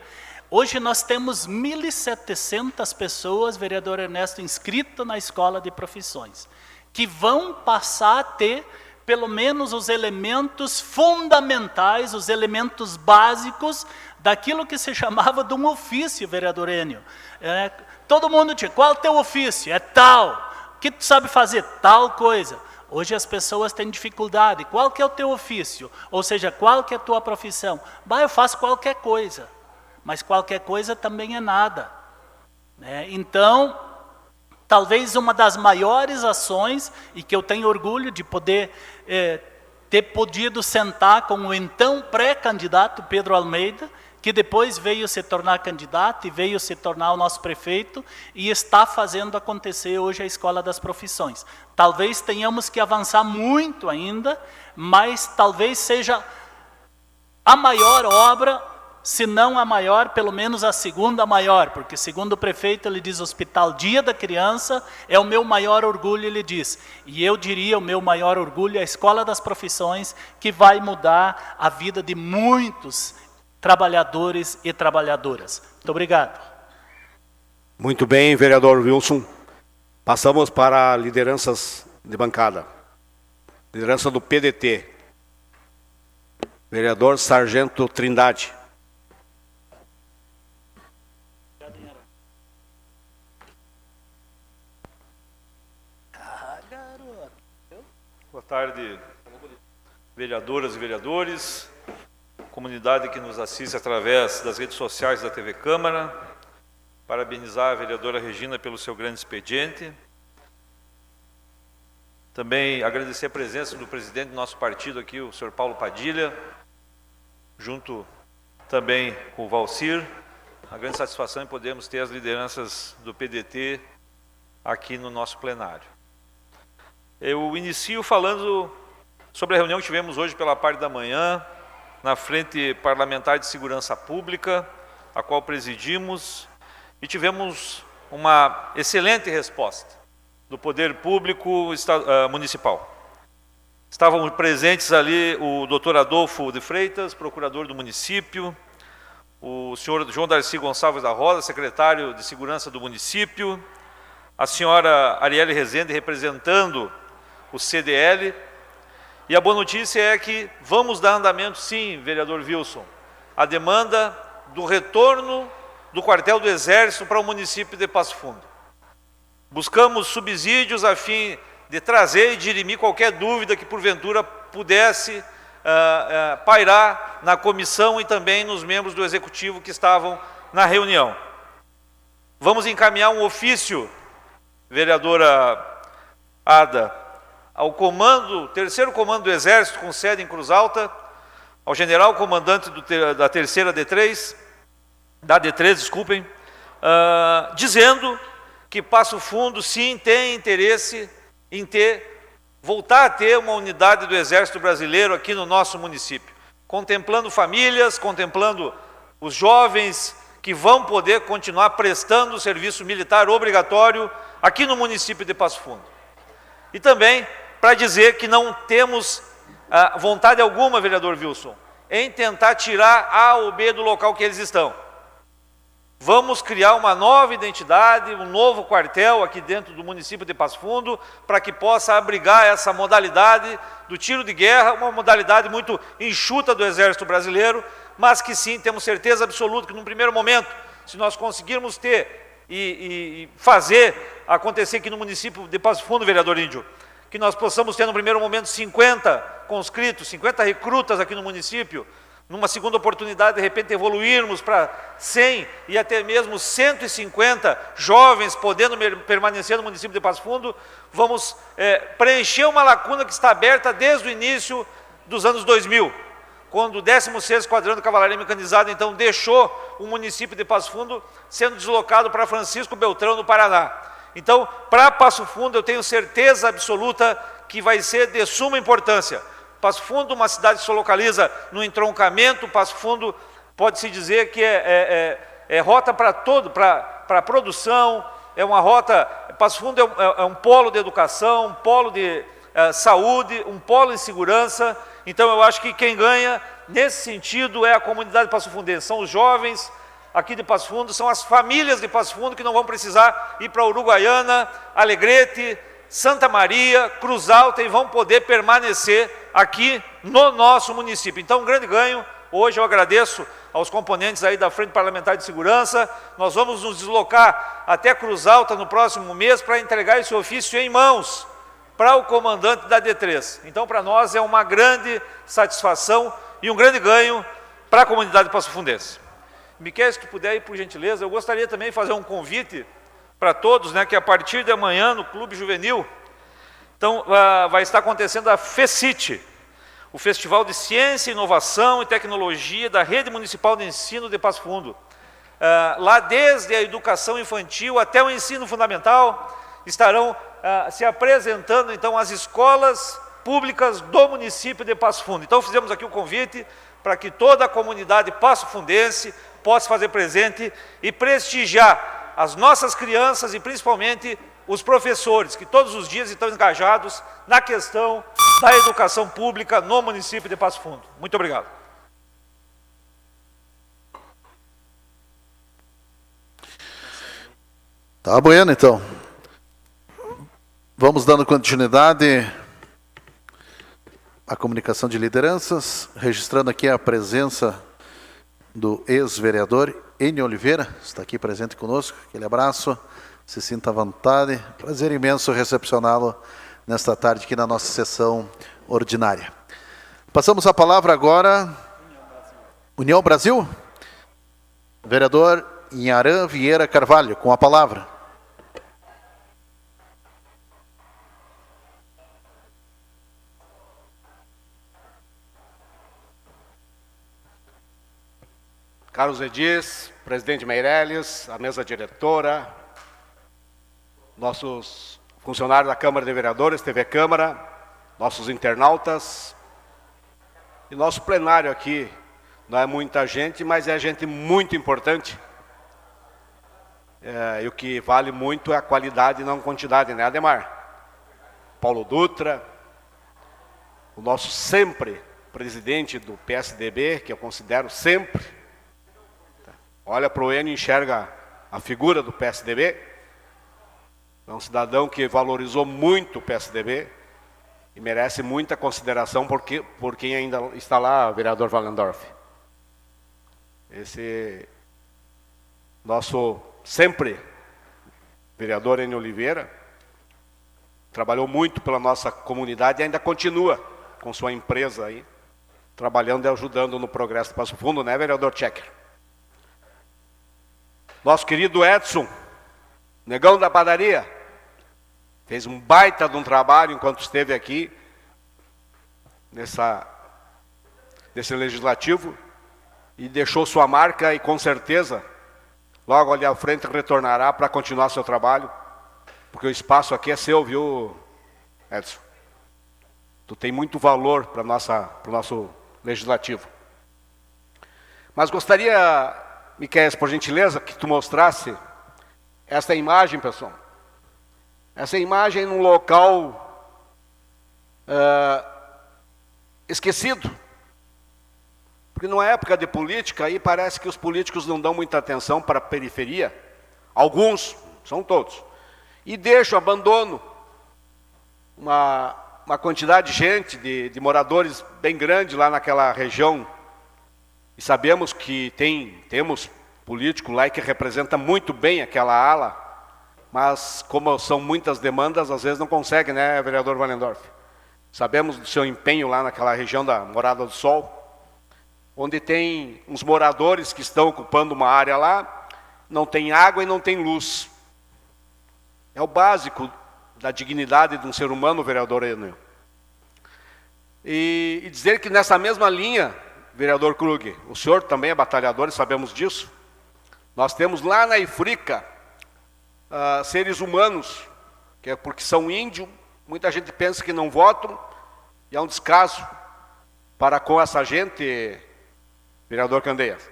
Hoje nós temos 1.700 pessoas, vereador Ernesto, inscritas na Escola de Profissões, que vão passar a ter pelo menos os elementos fundamentais, os elementos básicos daquilo que se chamava de um ofício, vereador Enio. Todo mundo tinha, qual é o teu ofício? É tal. O que tu sabe fazer? Tal coisa. Hoje as pessoas têm dificuldade. Qual que é o teu ofício? Ou seja, qual que é a tua profissão? Eu faço qualquer coisa. Mas qualquer coisa também é nada. Então, talvez uma das maiores ações, e que eu tenho orgulho de poder ter podido sentar com o então pré-candidato Pedro Almeida, que depois veio se tornar candidato e veio se tornar o nosso prefeito, e está fazendo acontecer hoje a Escola das Profissões. Talvez tenhamos que avançar muito ainda, mas talvez seja a maior obra, se não a maior, pelo menos a segunda maior, porque segundo o prefeito, ele diz, Hospital Dia da Criança é o meu maior orgulho, ele diz. E eu diria, o meu maior orgulho é a Escola das Profissões, que vai mudar a vida de muitos trabalhadores e trabalhadoras. Muito obrigado. Muito bem, vereador Wilson. Passamos para lideranças de bancada. Liderança do PDT. Vereador Sargento Trindade. Boa tarde, vereadoras e vereadores, comunidade que nos assiste através das redes sociais da TV Câmara. Parabenizar a vereadora Regina pelo seu grande expediente. Também agradecer a presença do presidente do nosso partido aqui, o senhor Paulo Padilha, junto também com o Valcir. A grande satisfação em podermos ter as lideranças do PDT aqui no nosso plenário. Eu inicio falando sobre a reunião que tivemos hoje pela parte da manhã, na Frente Parlamentar de Segurança Pública, a qual presidimos, e tivemos uma excelente resposta do Poder Público Municipal. Estavam presentes ali o doutor Adolfo de Freitas, procurador do município, o senhor João Darcy Gonçalves da Rosa, secretário de Segurança do município, a senhora Arielle Rezende, representando o CDL, e a boa notícia é que vamos dar andamento, sim, vereador Wilson, à demanda do retorno do quartel do Exército para o município de Passo Fundo. Buscamos subsídios a fim de trazer e dirimir qualquer dúvida que porventura pudesse pairar na comissão e também nos membros do Executivo que estavam na reunião. Vamos encaminhar um ofício, vereadora Ada, ao terceiro comando do Exército, com sede em Cruz Alta, ao general comandante da terceira D3, da D3, desculpem, dizendo que Passo Fundo, sim, tem interesse em voltar a ter uma unidade do Exército Brasileiro aqui no nosso município, contemplando famílias, contemplando os jovens que vão poder continuar prestando o serviço militar obrigatório aqui no município de Passo Fundo. E também para dizer que não temos vontade alguma, vereador Wilson, em tentar tirar A ou B do local que eles estão. Vamos criar uma nova identidade, um novo quartel aqui dentro do município de Passo Fundo, para que possa abrigar essa modalidade do tiro de guerra, uma modalidade muito enxuta do Exército Brasileiro, mas que sim, temos certeza absoluta que num primeiro momento, se nós conseguirmos ter e fazer acontecer aqui no município de Passo Fundo, vereador Índio, que nós possamos ter no primeiro momento 50 conscritos, 50 recrutas aqui no município, numa segunda oportunidade, de repente, evoluirmos para 100 e até mesmo 150 jovens podendo permanecer no município de Passo Fundo, vamos preencher uma lacuna que está aberta desde o início dos anos 2000, quando o 16º Esquadrão de Cavalaria Mecanizada, então, deixou o município de Passo Fundo, sendo deslocado para Francisco Beltrão, no Paraná. Então, para Passo Fundo, eu tenho certeza absoluta que vai ser de suma importância. Passo Fundo, uma cidade que se localiza no entroncamento. Passo Fundo, pode-se dizer que é rota para para a produção, é uma rota. Passo Fundo é um polo de educação, um polo de saúde, um polo em segurança. Então, eu acho que quem ganha nesse sentido é a comunidade passofundense, são os jovens aqui de Passo Fundo, são as famílias de Passo Fundo que não vão precisar ir para Uruguaiana, Alegrete, Santa Maria, Cruz Alta, e vão poder permanecer aqui no nosso município. Então, um grande ganho. Hoje eu agradeço aos componentes aí da Frente Parlamentar de Segurança. Nós vamos nos deslocar até Cruz Alta no próximo mês para entregar esse ofício em mãos para o comandante da D3. Então, para nós é uma grande satisfação e um grande ganho para a comunidade passofundense. Miquel, se tu puder ir, por gentileza, eu gostaria também de fazer um convite para todos, né, que a partir de amanhã no Clube Juvenil, então, vai estar acontecendo a FECIT, o Festival de Ciência, Inovação e Tecnologia da Rede Municipal de Ensino de Passo Fundo. Lá, desde a educação infantil até o ensino fundamental, estarão se apresentando, então, as escolas públicas do município de Passo Fundo. Então, fizemos aqui o convite para que toda a comunidade passofundense possa fazer presente e prestigiar as nossas crianças e, principalmente, os professores, que todos os dias estão engajados na questão da educação pública no município de Passo Fundo. Muito obrigado. Tá bueno, então. Vamos dando continuidade à comunicação de lideranças, registrando aqui a presença do ex-vereador Enio Oliveira, está aqui presente conosco. Aquele abraço, se sinta à vontade. Prazer imenso recepcioná-lo nesta tarde aqui na nossa sessão ordinária. Passamos a palavra agora, União Brasil, vereador Inharã Vieira Carvalho, com a palavra. Carlos Edis, presidente Meirelles, a mesa diretora, nossos funcionários da Câmara de Vereadores, TV Câmara, nossos internautas e nosso plenário aqui. Não é muita gente, mas é gente muito importante. E o que vale muito é a qualidade e não a quantidade, né, Ademar? Paulo Dutra, o nosso sempre presidente do PSDB, que eu considero sempre. Olha para o Enio e enxerga a figura do PSDB. É um cidadão que valorizou muito o PSDB e merece muita consideração por quem ainda está lá, vereador Wallendorf. Esse nosso sempre vereador Enio Oliveira trabalhou muito pela nossa comunidade e ainda continua com sua empresa aí, trabalhando e ajudando no progresso do Passo Fundo, né, vereador Checker? Nosso querido Edson, negão da padaria, fez um baita de um trabalho enquanto esteve aqui nesse legislativo e deixou sua marca e com certeza logo ali à frente retornará para continuar seu trabalho, porque o espaço aqui é seu, viu, Edson? Tu tem muito valor para o nosso legislativo. Mas gostaria, Miquel, por gentileza, que tu mostrasse essa imagem, pessoal. Essa imagem num local esquecido. Porque numa época de política, aí parece que os políticos não dão muita atenção para a periferia. Alguns, são todos. E deixam, abandonam uma quantidade de gente, de moradores bem grande lá naquela região. E sabemos que temos político lá que representa muito bem aquela ala, mas como são muitas demandas, às vezes não consegue, né, vereador Wallendorf? Sabemos do seu empenho lá naquela região da Morada do Sol, onde tem uns moradores que estão ocupando uma área lá, não tem água e não tem luz. É o básico da dignidade de um ser humano, vereador Enio. E dizer que nessa mesma linha, vereador Krug, o senhor também é batalhador, sabemos disso. Nós temos lá na Ifrica seres humanos, que é porque são índios, muita gente pensa que não votam, e é um descaso para com essa gente, vereador Candeias.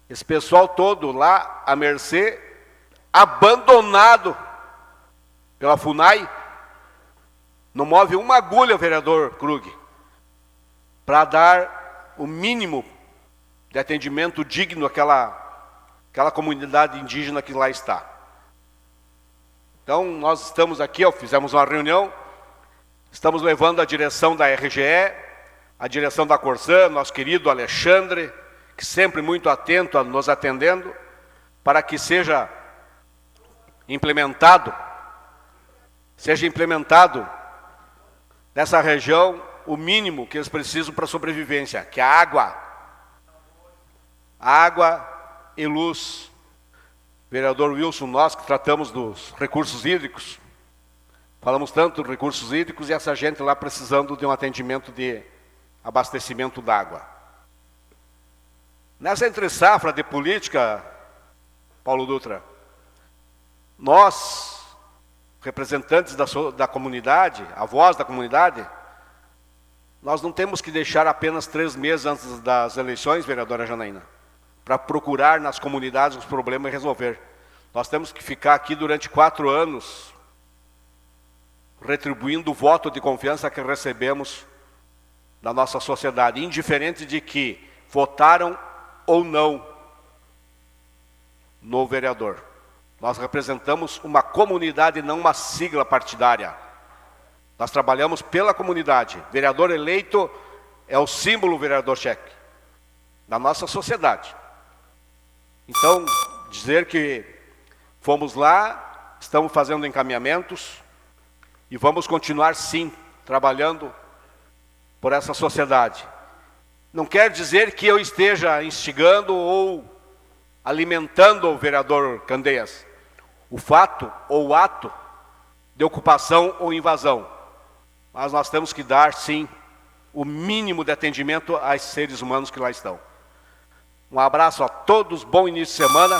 Esse pessoal todo lá, à mercê, abandonado pela FUNAI, não move uma agulha, vereador Krug, para dar o mínimo de atendimento digno àquela comunidade indígena que lá está. Então, nós estamos aqui, fizemos uma reunião, estamos levando a direção da RGE, a direção da Corsã, nosso querido Alexandre, que sempre muito atento a nos atendendo, para que seja implementado nessa região o mínimo que eles precisam para a sobrevivência, que é a água e luz. Vereador Wilson, nós que tratamos dos recursos hídricos, falamos tanto dos recursos hídricos e essa gente lá precisando de um atendimento de abastecimento d'água. Nessa entre-safra de política, Paulo Dutra, nós, representantes da comunidade, a voz da comunidade, nós não temos que deixar apenas 3 meses antes das eleições, vereadora Janaína, para procurar nas comunidades os problemas e resolver. Nós temos que ficar aqui durante 4 anos, retribuindo o voto de confiança que recebemos da nossa sociedade, indiferente de que votaram ou não no vereador. Nós representamos uma comunidade, não uma sigla partidária. Nós trabalhamos pela comunidade. Vereador eleito é o símbolo vereador cheque da nossa sociedade. Então, dizer que fomos lá, estamos fazendo encaminhamentos e vamos continuar, sim, trabalhando por essa sociedade. Não quer dizer que eu esteja instigando ou alimentando o vereador Candeias o fato ou o ato de ocupação ou invasão. Mas nós temos que dar, sim, o mínimo de atendimento aos seres humanos que lá estão. Um abraço a todos, bom início de semana.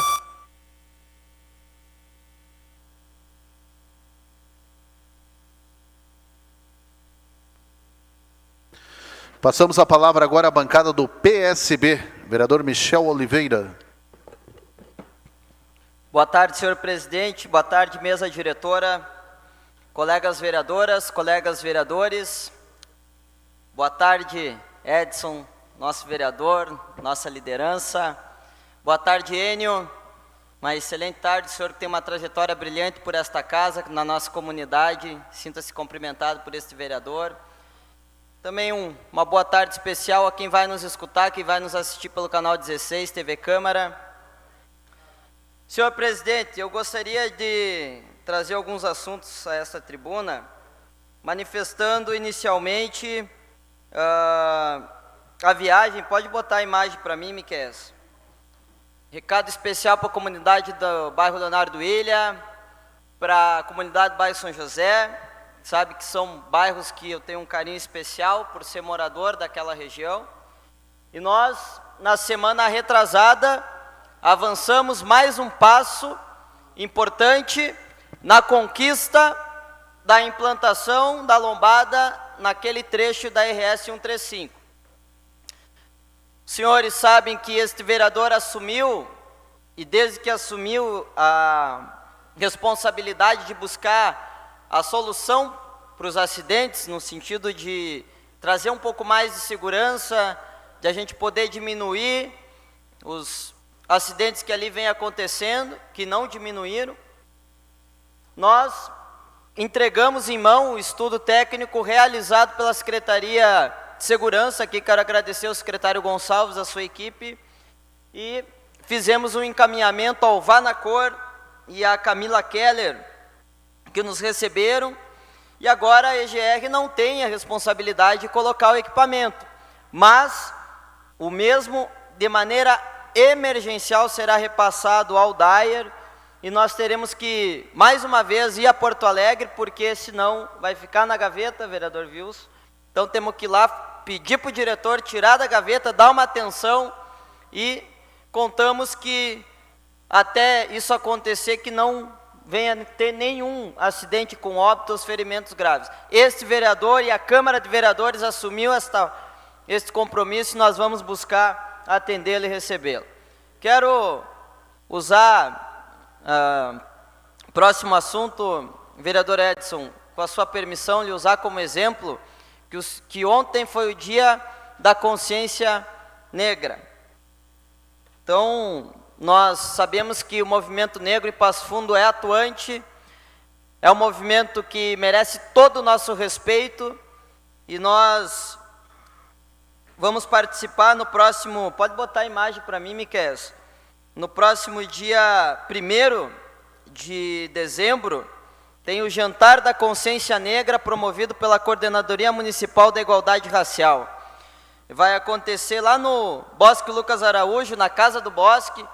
Passamos a palavra agora à bancada do PSB, vereador Michel Oliveira. Boa tarde, senhor presidente, boa tarde, mesa diretora, colegas vereadoras, colegas vereadores. Boa tarde, Edson, nosso vereador, nossa liderança. Boa tarde, Enio. Uma excelente tarde, senhor que tem uma trajetória brilhante por esta casa, na nossa comunidade. Sinta-se cumprimentado por este vereador. Também uma boa tarde especial a quem vai nos escutar, quem vai nos assistir pelo canal 16, TV Câmara. Senhor presidente, eu gostaria de trazer alguns assuntos a esta tribuna, manifestando inicialmente a viagem. Pode botar a imagem para mim, Miquel. Recado especial para a comunidade do bairro Leonardo Ilha, para a comunidade do bairro São José. Sabe que são bairros que eu tenho um carinho especial por ser morador daquela região. E nós, na semana retrasada, avançamos mais um passo importante na conquista da implantação da lombada naquele trecho da RS 135. Os senhores sabem que este vereador assumiu, e desde que assumiu a responsabilidade de buscar a solução para os acidentes, no sentido de trazer um pouco mais de segurança, de a gente poder diminuir os acidentes que ali vem acontecendo, que não diminuíram. Nós entregamos em mão o estudo técnico realizado pela Secretaria de Segurança, aqui quero agradecer ao secretário Gonçalves, a sua equipe, e fizemos um encaminhamento ao Vanacor e a Camila Keller, que nos receberam, e agora a EGR não tem a responsabilidade de colocar o equipamento, mas o mesmo, de maneira emergencial, será repassado ao DAER, e nós teremos que, mais uma vez, ir a Porto Alegre, porque senão vai ficar na gaveta, vereador Wilson. Então temos que ir lá, pedir para o diretor tirar da gaveta, dar uma atenção, e contamos que até isso acontecer, que não venha ter nenhum acidente com óbitos, ferimentos graves. Este vereador e a Câmara de Vereadores assumiu este compromisso, e nós vamos buscar atendê-lo e recebê-lo. Quero usar próximo assunto, vereador Edson, com a sua permissão, lhe usar como exemplo que ontem foi o dia da consciência negra. Então, nós sabemos que o movimento negro em Passo Fundo é atuante, é um movimento que merece todo o nosso respeito, e nós vamos participar no próximo, pode botar a imagem para mim, Miquel, no próximo dia 1º de dezembro, tem o Jantar da Consciência Negra, promovido pela Coordenadoria Municipal da Igualdade Racial. Vai acontecer lá no Bosque Lucas Araújo, na Casa do Bosque,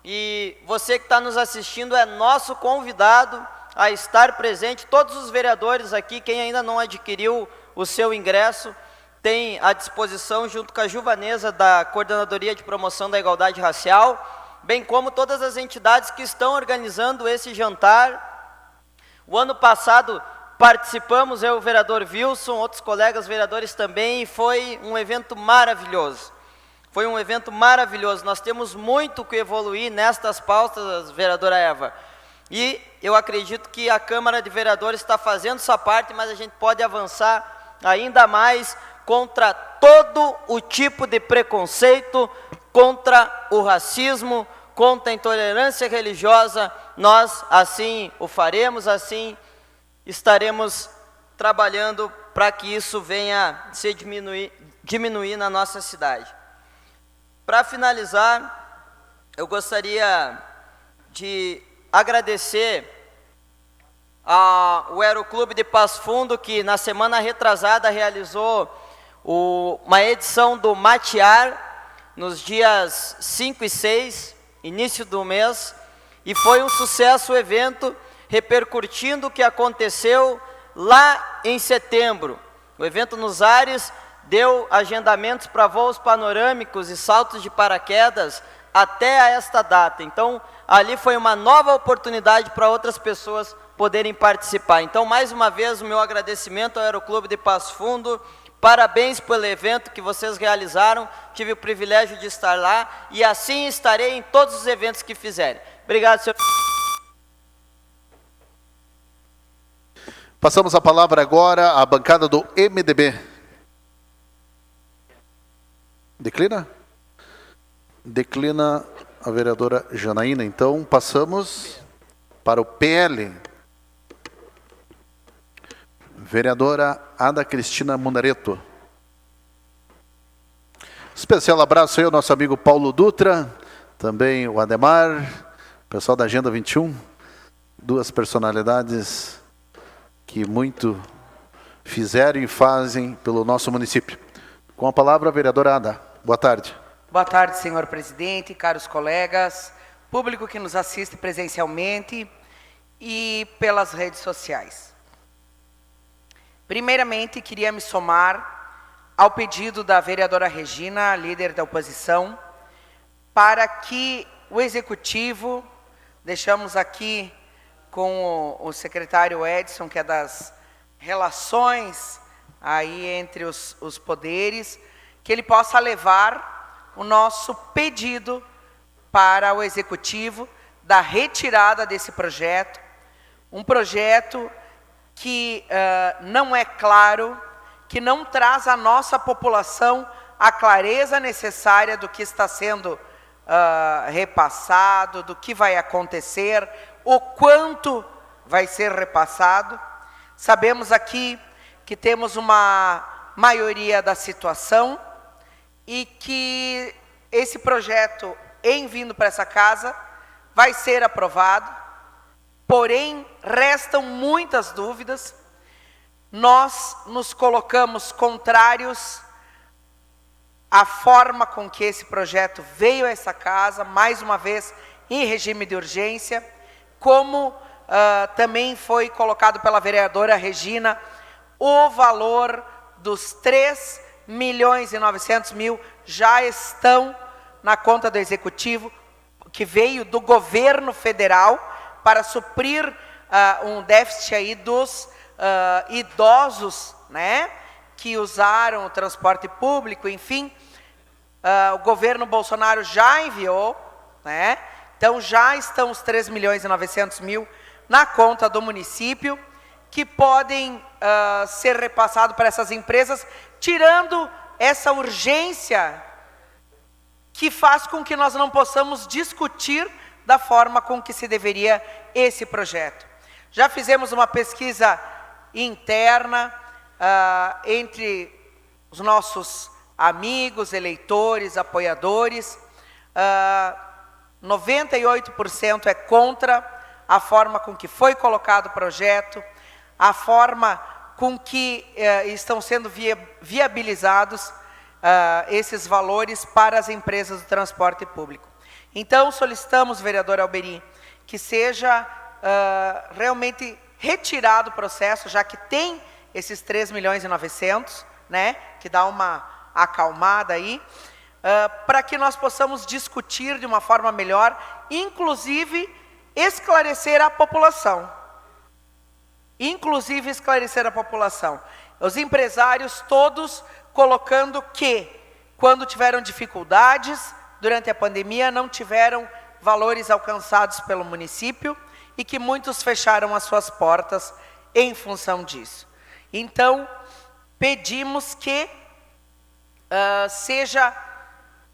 e você que está nos assistindo é nosso convidado a estar presente. Todos os vereadores aqui, quem ainda não adquiriu o seu ingresso, tem à disposição, junto com a Juvanesa da Coordenadoria de Promoção da Igualdade Racial, bem como todas as entidades que estão organizando esse jantar. O ano passado participamos, eu, o vereador Wilson, outros colegas vereadores também, e foi um evento maravilhoso. Foi um evento maravilhoso. Nós temos muito que evoluir nestas pautas, vereadora Eva. E eu acredito que a Câmara de Vereadores está fazendo sua parte, mas a gente pode avançar ainda mais contra todo o tipo de preconceito, contra o racismo, contra a intolerância religiosa nós assim o faremos, assim estaremos trabalhando para que isso venha se diminuir na nossa cidade. Para finalizar, eu gostaria de agradecer ao Aeroclube de Passo Fundo, que na semana retrasada realizou uma edição do Matear, nos dias 5 e 6, início do mês, e foi um sucesso o evento, repercutindo o que aconteceu lá em setembro. O evento nos ares deu agendamentos para voos panorâmicos e saltos de paraquedas até a esta data. Então, ali foi uma nova oportunidade para outras pessoas poderem participar. Então, mais uma vez, o meu agradecimento ao Aeroclube de Passo Fundo. Parabéns pelo evento que vocês realizaram. Tive o privilégio de estar lá e assim estarei em todos os eventos que fizerem. Obrigado, senhor. Passamos a palavra agora à bancada do MDB. Declina? Declina a vereadora Janaína. Então, passamos para o PL. Vereadora Ada Cristina Munareto. Especial abraço aí ao nosso amigo Paulo Dutra, também o Ademar, pessoal da Agenda 21, duas personalidades que muito fizeram e fazem pelo nosso município. Com a palavra, a vereadora Ada. Boa tarde. Boa tarde, senhor presidente, caros colegas, público que nos assiste presencialmente e pelas redes sociais. Primeiramente, queria me somar ao pedido da vereadora Regina, líder da oposição, para que o Executivo, deixamos aqui com o secretário Edson, que é das relações aí entre os poderes, que ele possa levar o nosso pedido para o Executivo da retirada desse projeto, um projeto que não é claro, que não traz à nossa população a clareza necessária do que está sendo repassado, do que vai acontecer, o quanto vai ser repassado. Sabemos aqui que temos uma maioria da situação e que esse projeto, em vindo para essa casa, vai ser aprovado. Porém, restam muitas dúvidas. Nós nos colocamos contrários à forma com que esse projeto veio a essa casa, mais uma vez em regime de urgência, como também foi colocado pela vereadora Regina, o valor dos 3.900.000 já estão na conta do Executivo, que veio do governo federal, para suprir um déficit aí dos idosos, né, que usaram o transporte público, enfim. O governo Bolsonaro já enviou, né, então já estão os 3.900.000 na conta do município, que podem ser repassados para essas empresas, tirando essa urgência que faz com que nós não possamos discutir da forma com que se deveria esse projeto. Já fizemos uma pesquisa interna entre os nossos amigos, eleitores, apoiadores. 98% é contra a forma com que foi colocado o projeto, a forma com que estão sendo viabilizados esses valores para as empresas do transporte público. Então, solicitamos, vereador Alberi, que seja realmente retirado o processo, já que tem esses 3.900.000, né, que dá uma acalmada aí, para que nós possamos discutir de uma forma melhor, inclusive esclarecer a população. Inclusive esclarecer a população. Os empresários todos colocando que, quando tiveram dificuldades durante a pandemia, não tiveram valores alcançados pelo município e que muitos fecharam as suas portas em função disso. Então, pedimos que seja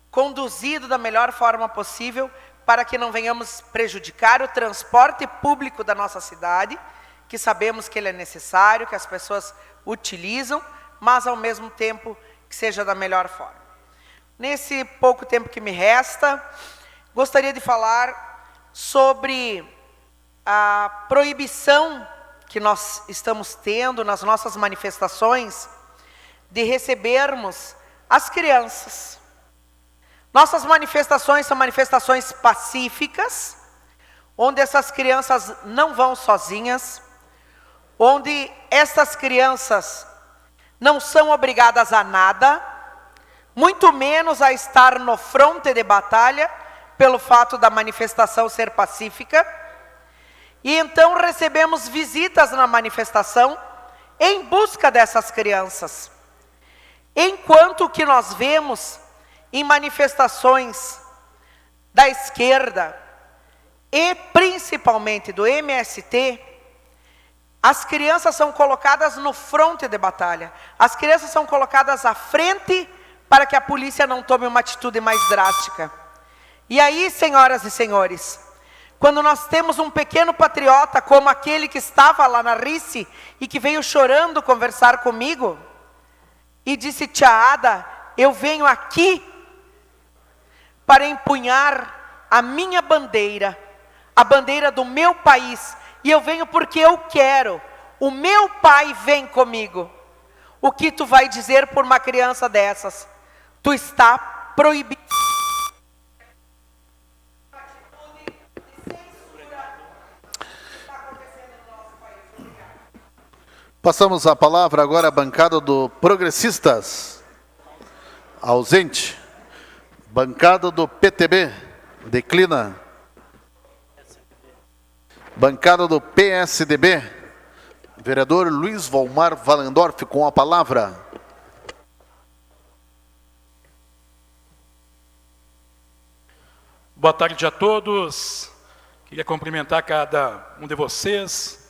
conduzido da melhor forma possível para que não venhamos prejudicar o transporte público da nossa cidade, que sabemos que ele é necessário, que as pessoas utilizam, mas ao mesmo tempo que seja da melhor forma. Nesse pouco tempo que me resta, gostaria de falar sobre a proibição que nós estamos tendo nas nossas manifestações de recebermos as crianças. Nossas manifestações são manifestações pacíficas, onde essas crianças não vão sozinhas, onde essas crianças não são obrigadas a nada, muito menos a estar no fronte de batalha, pelo fato da manifestação ser pacífica. E então recebemos visitas na manifestação em busca dessas crianças. Enquanto que nós vemos em manifestações da esquerda e principalmente do MST, as crianças são colocadas no fronte de batalha. As crianças são colocadas à frente para que a polícia não tome uma atitude mais drástica. E aí, senhoras e senhores, quando nós temos um pequeno patriota como aquele que estava lá na RICE e que veio chorando conversar comigo e disse: tia Ada, eu venho aqui para empunhar a minha bandeira, a bandeira do meu país, e eu venho porque eu quero, o meu pai vem comigo. O que tu vai dizer por uma criança dessas? Tu está proibido. Passamos a palavra agora à bancada do Progressistas. Ausente. Bancada do PTB. Declina. Bancada do PSDB. Vereador Luiz Volmar Valendorf com a palavra. Boa tarde a todos. Queria cumprimentar cada um de vocês,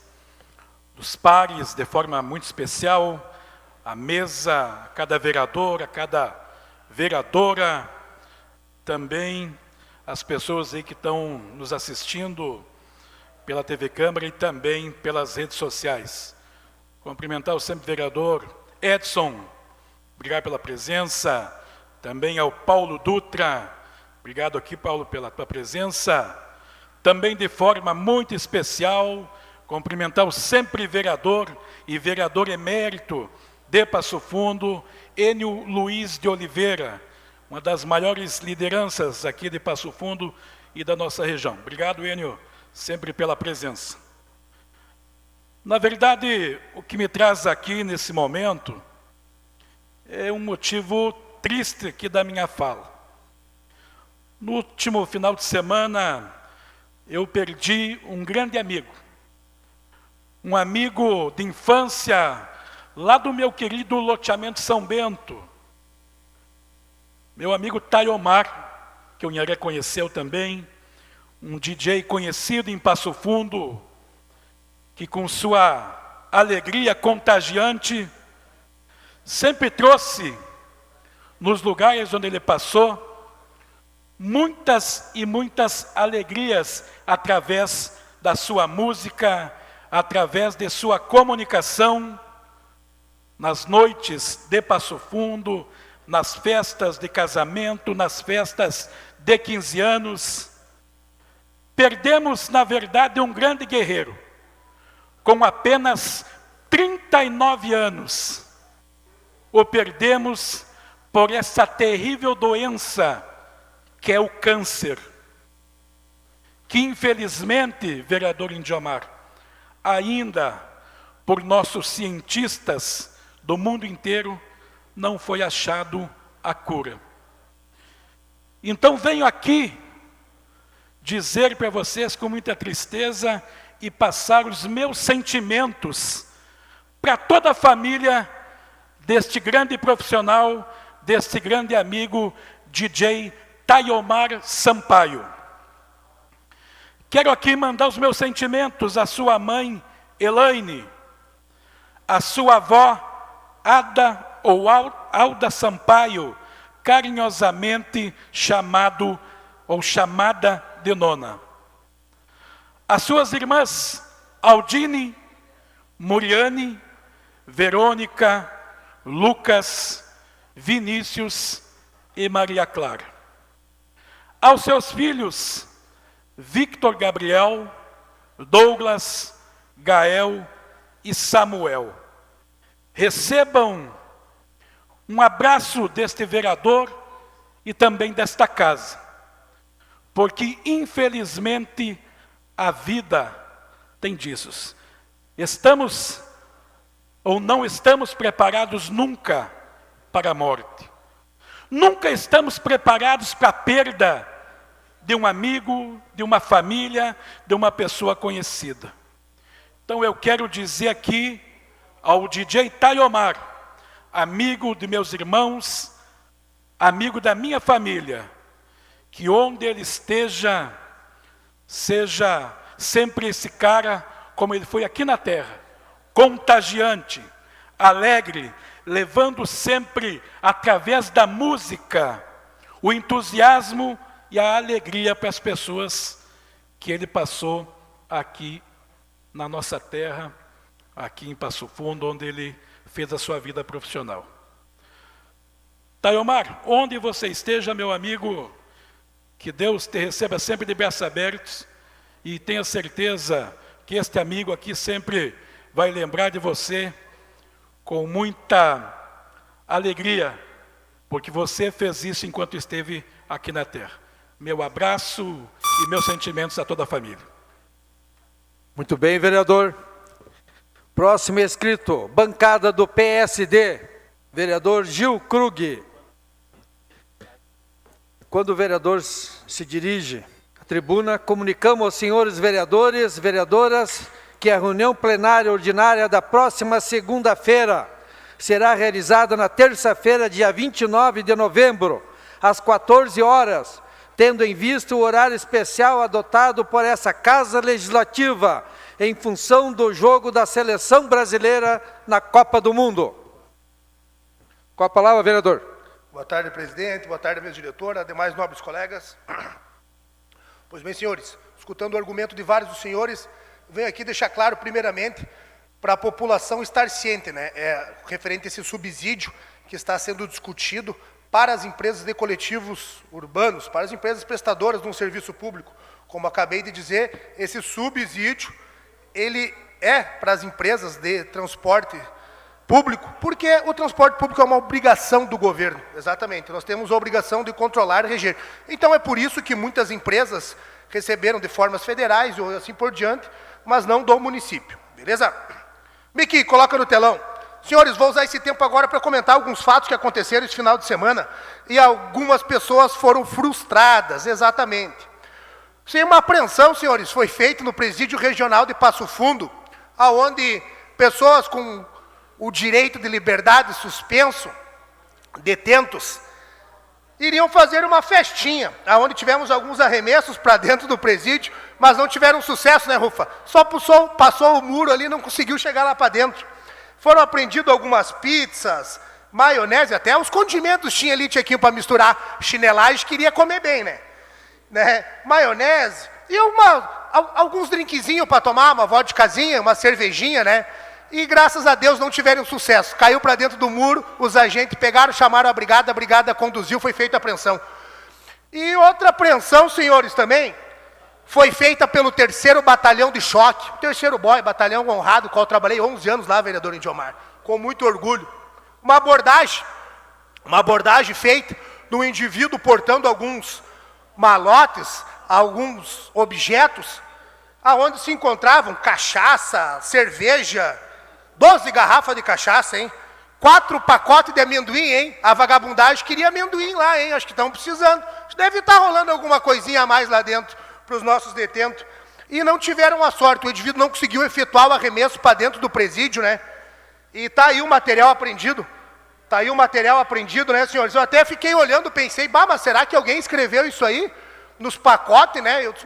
dos pares, de forma muito especial, a mesa, cada vereador, a cada vereadora, também as pessoas aí que estão nos assistindo pela TV Câmara e também pelas redes sociais. Cumprimentar o sempre vereador Edson, obrigado pela presença, também ao Paulo Dutra, obrigado aqui, Paulo, pela tua presença, também de forma muito especial, cumprimentar o sempre vereador e vereador emérito de Passo Fundo, Enio Luiz de Oliveira, uma das maiores lideranças aqui de Passo Fundo e da nossa região. Obrigado, Enio, sempre pela presença. Na verdade, o que me traz aqui nesse momento é um motivo triste aqui da minha fala. No último final de semana, eu perdi um grande amigo. Um amigo de infância, lá do meu querido loteamento São Bento. Meu amigo Tayomar, que o Inharé conheceu também, um DJ conhecido em Passo Fundo, que com sua alegria contagiante, sempre trouxe, nos lugares onde ele passou, muitas e muitas alegrias através da sua música, através de sua comunicação, nas noites de Passo Fundo, nas festas de casamento, nas festas de 15 anos. Perdemos, na verdade, um grande guerreiro, com apenas 39 anos. O perdemos por essa terrível doença, que é o câncer, que infelizmente, vereador Indiomar, ainda por nossos cientistas do mundo inteiro, não foi achado a cura. Então venho aqui dizer para vocês com muita tristeza e passar os meus sentimentos para toda a família deste grande profissional, deste grande amigo, DJ Tayomar Sampaio. Quero aqui mandar os meus sentimentos à sua mãe, Elaine, à sua avó, Ada ou Alda Sampaio, carinhosamente chamado ou chamada de nona. As suas irmãs Aldine, Muriane, Verônica, Lucas, Vinícius e Maria Clara. Aos seus filhos Victor Gabriel, Douglas, Gael e Samuel. Recebam um abraço deste vereador e também desta casa, porque infelizmente a vida tem disso. Estamos ou não estamos preparados nunca para a morte. Nunca estamos preparados para a perda de um amigo, de uma família, de uma pessoa conhecida. Então eu quero dizer aqui ao DJ Tayomar, amigo de meus irmãos, amigo da minha família, que onde ele esteja, seja sempre esse cara, como ele foi aqui na terra, contagiante, alegre, levando sempre, através da música, o entusiasmo e a alegria para as pessoas que ele passou aqui na nossa terra, aqui em Passo Fundo, onde ele fez a sua vida profissional. Tayomar, onde você esteja, meu amigo, que Deus te receba sempre de braços abertos e tenha certeza que este amigo aqui sempre vai lembrar de você com muita alegria, porque você fez isso enquanto esteve aqui na terra. Meu abraço e meus sentimentos a toda a família. Muito bem, vereador. Próximo inscrito, bancada do PSD, vereador Gil Krug. Quando o vereador se dirige à tribuna, comunicamos aos senhores vereadores, vereadoras, que a reunião plenária ordinária da próxima segunda-feira será realizada na terça-feira, dia 29 de novembro, às 14 horas, tendo em vista o horário especial adotado por essa Casa Legislativa, em função do jogo da Seleção Brasileira na Copa do Mundo. Com a palavra, vereador. Boa tarde, presidente. Boa tarde, mesa diretora, demais nobres colegas. Pois bem, senhores, escutando o argumento de vários dos senhores, venho aqui deixar claro, primeiramente, para a população estar ciente, né, referente a esse subsídio que está sendo discutido para as empresas de coletivos urbanos, para as empresas prestadoras de um serviço público. Como acabei de dizer, esse subsídio, ele é para as empresas de transporte público, porque o transporte público é uma obrigação do governo, exatamente, nós temos a obrigação de controlar e reger. Então é por isso que muitas empresas receberam de formas federais ou assim por diante, mas não do município, beleza? Miki, coloca no telão. Senhores, vou usar esse tempo agora para comentar alguns fatos que aconteceram esse final de semana e algumas pessoas foram frustradas, exatamente. Sim, uma apreensão, senhores, foi feita no presídio regional de Passo Fundo, aonde pessoas com o direito de liberdade suspenso, detentos, iriam fazer uma festinha, aonde tivemos alguns arremessos para dentro do presídio, mas não tiveram sucesso, né, Rufa? Só passou o muro ali, não conseguiu chegar lá para dentro. Foram apreendidas algumas pizzas, maionese, até os condimentos tinha ali, tinha para misturar chinelagem, queria comer bem, né? Maionese, e alguns drinkzinhos para tomar, uma vodkazinha, uma cervejinha, né? E graças a Deus não tiveram sucesso. Caiu para dentro do muro, os agentes pegaram, chamaram a brigada conduziu, foi feita a apreensão. E outra apreensão, senhores, também, foi feita pelo 3º Batalhão de Choque, o 3º BOI, batalhão honrado, qual eu trabalhei 11 anos lá, vereador Indiomar, com muito orgulho. Uma abordagem feita de um indivíduo portando alguns malotes, alguns objetos, aonde se encontravam cachaça, cerveja, 12 garrafas de cachaça, hein? 4 pacotes de amendoim, hein? A vagabundagem queria amendoim lá, hein? Acho que estão precisando. Deve estar rolando alguma coisinha a mais lá dentro para os nossos detentos. E não tiveram a sorte, o indivíduo não conseguiu efetuar o arremesso para dentro do presídio, né? E está aí o material apreendido. Está aí o material apreendido, né, senhores? Eu até fiquei olhando, pensei, mas será que alguém escreveu isso aí nos pacotes, né? Eu disse,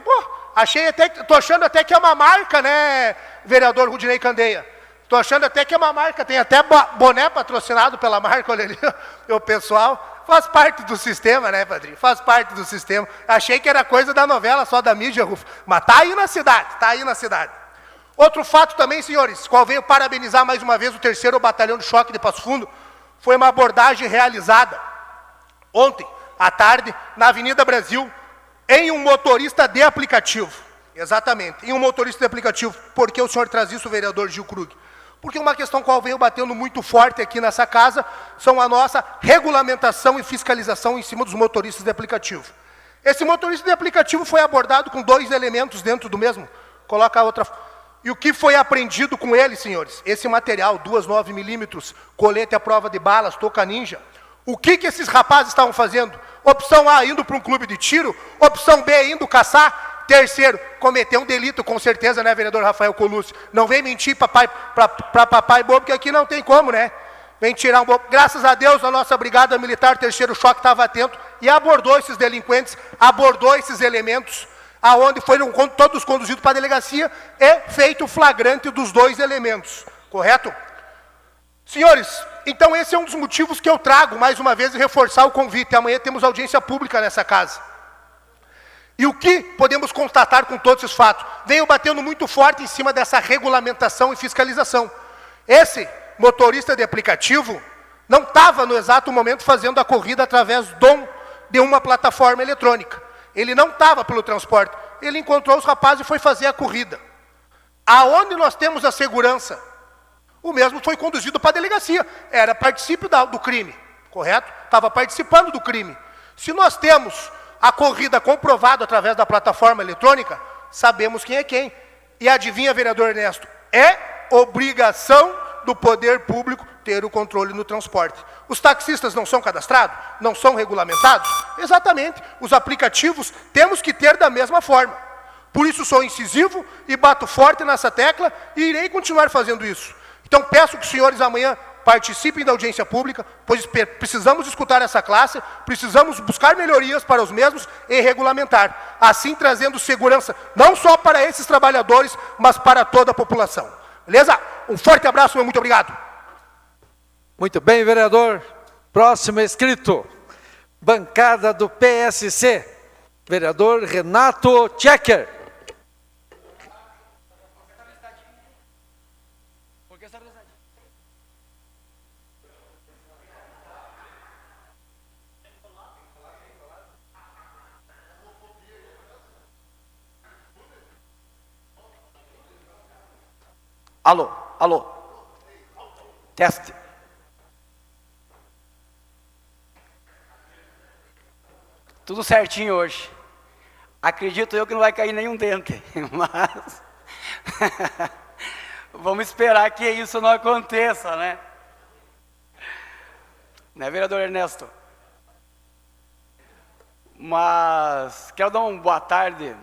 estou achando até que é uma marca, né, vereador Rudinei Candeia? Estou achando até que é uma marca, tem até boné patrocinado pela marca, olha ali, o pessoal. Faz parte do sistema, né, Padrinho? Faz parte do sistema. Achei que era coisa da novela, só da mídia, Rufo. Mas tá aí na cidade, tá aí na cidade. Outro fato também, senhores, qual venho parabenizar mais uma vez o 3º Batalhão de Choque de Passo Fundo, foi uma abordagem realizada ontem, à tarde, na Avenida Brasil, em um motorista de aplicativo. Exatamente, em um motorista de aplicativo. Por que o senhor traz isso, vereador Gil Krug? Porque uma questão qual veio batendo muito forte aqui nessa casa são a nossa regulamentação e fiscalização em cima dos motoristas de aplicativo. Esse motorista de aplicativo foi abordado com 2 elementos dentro do mesmo. Coloca a outra. E o que foi apreendido com ele, senhores? Esse material, 2 9mm, colete à prova de balas, touca ninja. O que esses rapazes estavam fazendo? Opção A, indo para um clube de tiro. Opção B, indo caçar. Terceiro, cometer um delito, com certeza, né, vereador Rafael Colucci? Não vem mentir para papai bobo, que aqui não tem como, né? Vem tirar um bobo. Graças a Deus, a nossa Brigada Militar, 3º Choque, estava atento e abordou esses delinquentes, abordou esses elementos, aonde foram todos conduzidos para a delegacia e feito o flagrante dos 2 elementos. Correto? Senhores, então esse é um dos motivos que eu trago, mais uma vez, reforçar o convite. Amanhã temos audiência pública nessa casa. E o que podemos constatar com todos esses fatos? Venho batendo muito forte em cima dessa regulamentação e fiscalização. Esse motorista de aplicativo não estava no exato momento fazendo a corrida através de uma plataforma eletrônica. Ele não estava pelo transporte. Ele encontrou os rapazes e foi fazer a corrida. Aonde nós temos a segurança? O mesmo foi conduzido para a delegacia. Era participante do crime, correto? Estava participando do crime. Se nós temos a corrida comprovada através da plataforma eletrônica, sabemos quem é quem. E adivinha, vereador Ernesto, é obrigação do poder público ter o controle no transporte. Os taxistas não são cadastrados? Não são regulamentados? Exatamente. Os aplicativos temos que ter da mesma forma. Por isso sou incisivo e bato forte nessa tecla e irei continuar fazendo isso. Então peço que os senhores amanhã participem da audiência pública, pois precisamos escutar essa classe, precisamos buscar melhorias para os mesmos e regulamentar, assim trazendo segurança não só para esses trabalhadores, mas para toda a população. Beleza? Um forte abraço e muito obrigado. Muito bem, vereador. Próximo inscrito, bancada do PSC, vereador Renato Tchecker. Alô, alô. Teste. Tudo certinho hoje. Acredito eu que não vai cair nenhum dente, mas vamos esperar que isso não aconteça, né? Né, vereador Ernesto? Mas quero dar uma boa tarde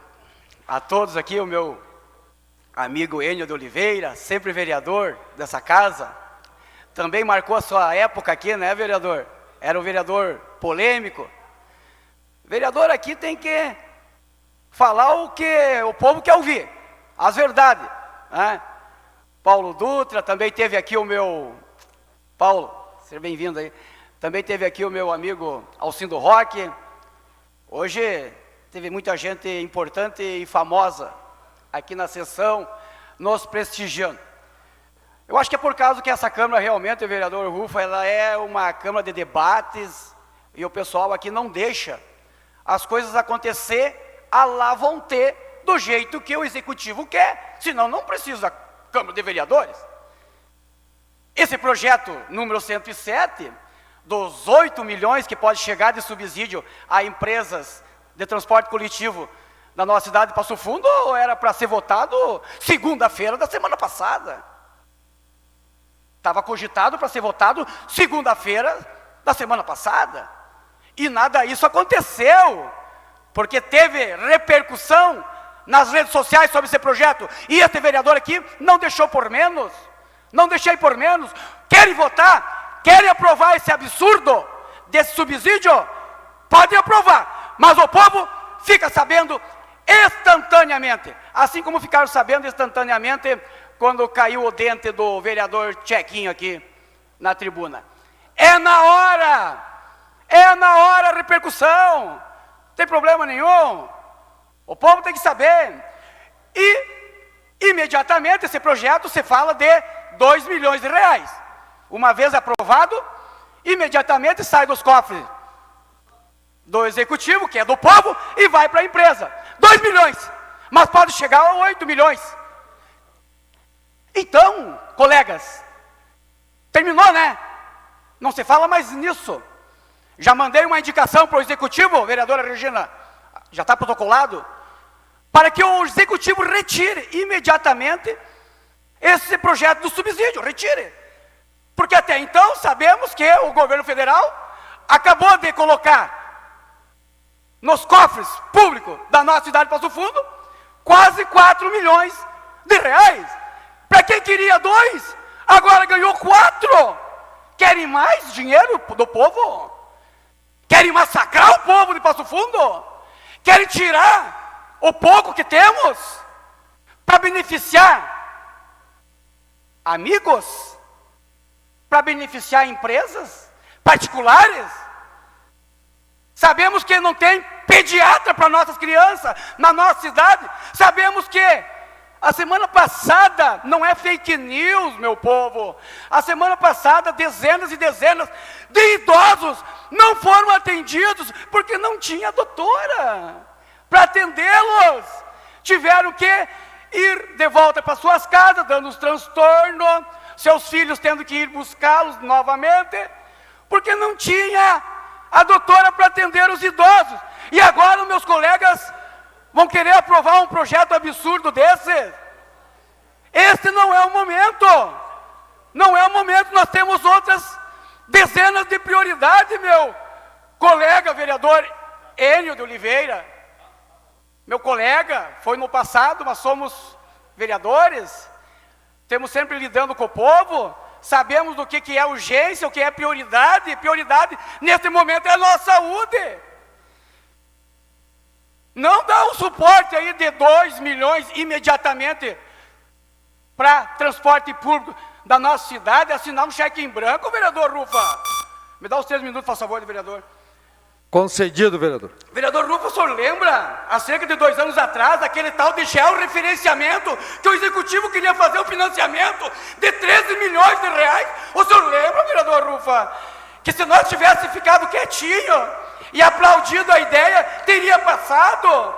a todos aqui, o meu amigo Enio de Oliveira, sempre vereador dessa casa, também marcou a sua época aqui, né, vereador? Era um vereador polêmico. Vereador aqui tem que falar o que o povo quer ouvir, as verdades, né? Paulo Dutra, também teve aqui o meu... Paulo, seja bem-vindo aí. Também teve aqui o meu amigo Alcindo Roque. Hoje teve muita gente importante e famosa aqui na sessão, nos prestigiando. Eu acho que é por causa que essa Câmara realmente, o vereador Rufo, ela é uma Câmara de debates, e o pessoal aqui não deixa as coisas acontecer à lá vão ter, do jeito que o Executivo quer, senão não precisa Câmara de Vereadores. Esse projeto número 107, dos 8 milhões que pode chegar de subsídio a empresas de transporte coletivo na nossa cidade de Passo Fundo, era para ser votado segunda-feira da semana passada. Estava cogitado para ser votado segunda-feira da semana passada. E nada disso aconteceu, porque teve repercussão nas redes sociais sobre esse projeto. E este vereador aqui não deixou por menos, não deixei por menos. Querem votar, querem aprovar esse absurdo desse subsídio? Podem aprovar, mas o povo fica sabendo instantaneamente, assim como ficaram sabendo instantaneamente quando caiu o dente do vereador Tchequinho aqui na tribuna. É na hora a repercussão, não tem problema nenhum, o povo tem que saber. E, imediatamente, esse projeto se fala de 2 milhões de reais. Uma vez aprovado, imediatamente sai dos cofres do executivo, que é do povo, e vai para a empresa. 2 milhões, mas pode chegar a 8 milhões. Então, colegas, terminou, né? Não se fala mais nisso. Já mandei uma indicação para o executivo, vereadora Regina, já está protocolado, para que o executivo retire imediatamente esse projeto do subsídio, retire. Porque até então sabemos que o governo federal acabou de colocar nos cofres públicos da nossa cidade de Passo Fundo quase 4 milhões de reais. Para quem queria 2, agora ganhou 4. Querem mais dinheiro do povo? Querem massacrar o povo de Passo Fundo? Querem tirar o pouco que temos para beneficiar amigos? Para beneficiar empresas particulares? Sabemos que não tem pediatra para nossas crianças na nossa cidade. Sabemos que a semana passada, não é fake news, meu povo, a semana passada dezenas e dezenas de idosos não foram atendidos porque não tinha doutora para atendê-los. Tiveram que ir de volta para suas casas, dando os transtornos, seus filhos tendo que ir buscá-los novamente, porque não tinha a doutora para atender os idosos. E agora meus colegas vão querer aprovar um projeto absurdo desse? Esse não é o momento. Não é o momento, nós temos outras dezenas de prioridades, meu colega vereador Enio de Oliveira. Meu colega, foi no passado, nós somos vereadores, temos sempre lidando com o povo, sabemos do que é urgência, o que é prioridade. Prioridade nesse momento é a nossa saúde. Não dá um suporte aí de 2 milhões imediatamente para transporte público da nossa cidade, assinar um cheque em branco, vereador Rufa. Me dá os 3 minutos, por favor, vereador. Concedido, vereador. Vereador Rufa, o senhor lembra, há cerca de 2 anos atrás, aquele tal de georreferenciamento, que o executivo queria fazer o financiamento de 13 milhões de reais? O senhor lembra, vereador Rufa, que se nós tivéssemos ficado quietinho e aplaudido a ideia, teria passado?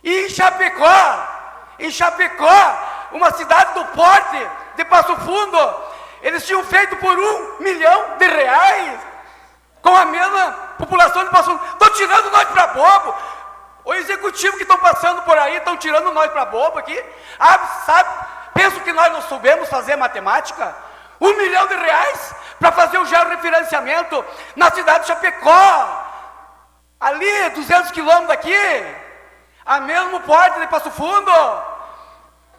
E em Chapecó, uma cidade do porte de Passo Fundo, eles tinham feito por 1 milhão de reais, com a mesma população de Passo Fundo. Estão tirando nós para bobo. O executivo que estão passando por aí, estão tirando nós para bobo aqui. Penso que nós não soubemos fazer matemática. 1 milhão de reais para fazer o georreferenciamento na cidade de Chapecó. Ali, 200 quilômetros daqui, a mesmo porte de Passo Fundo.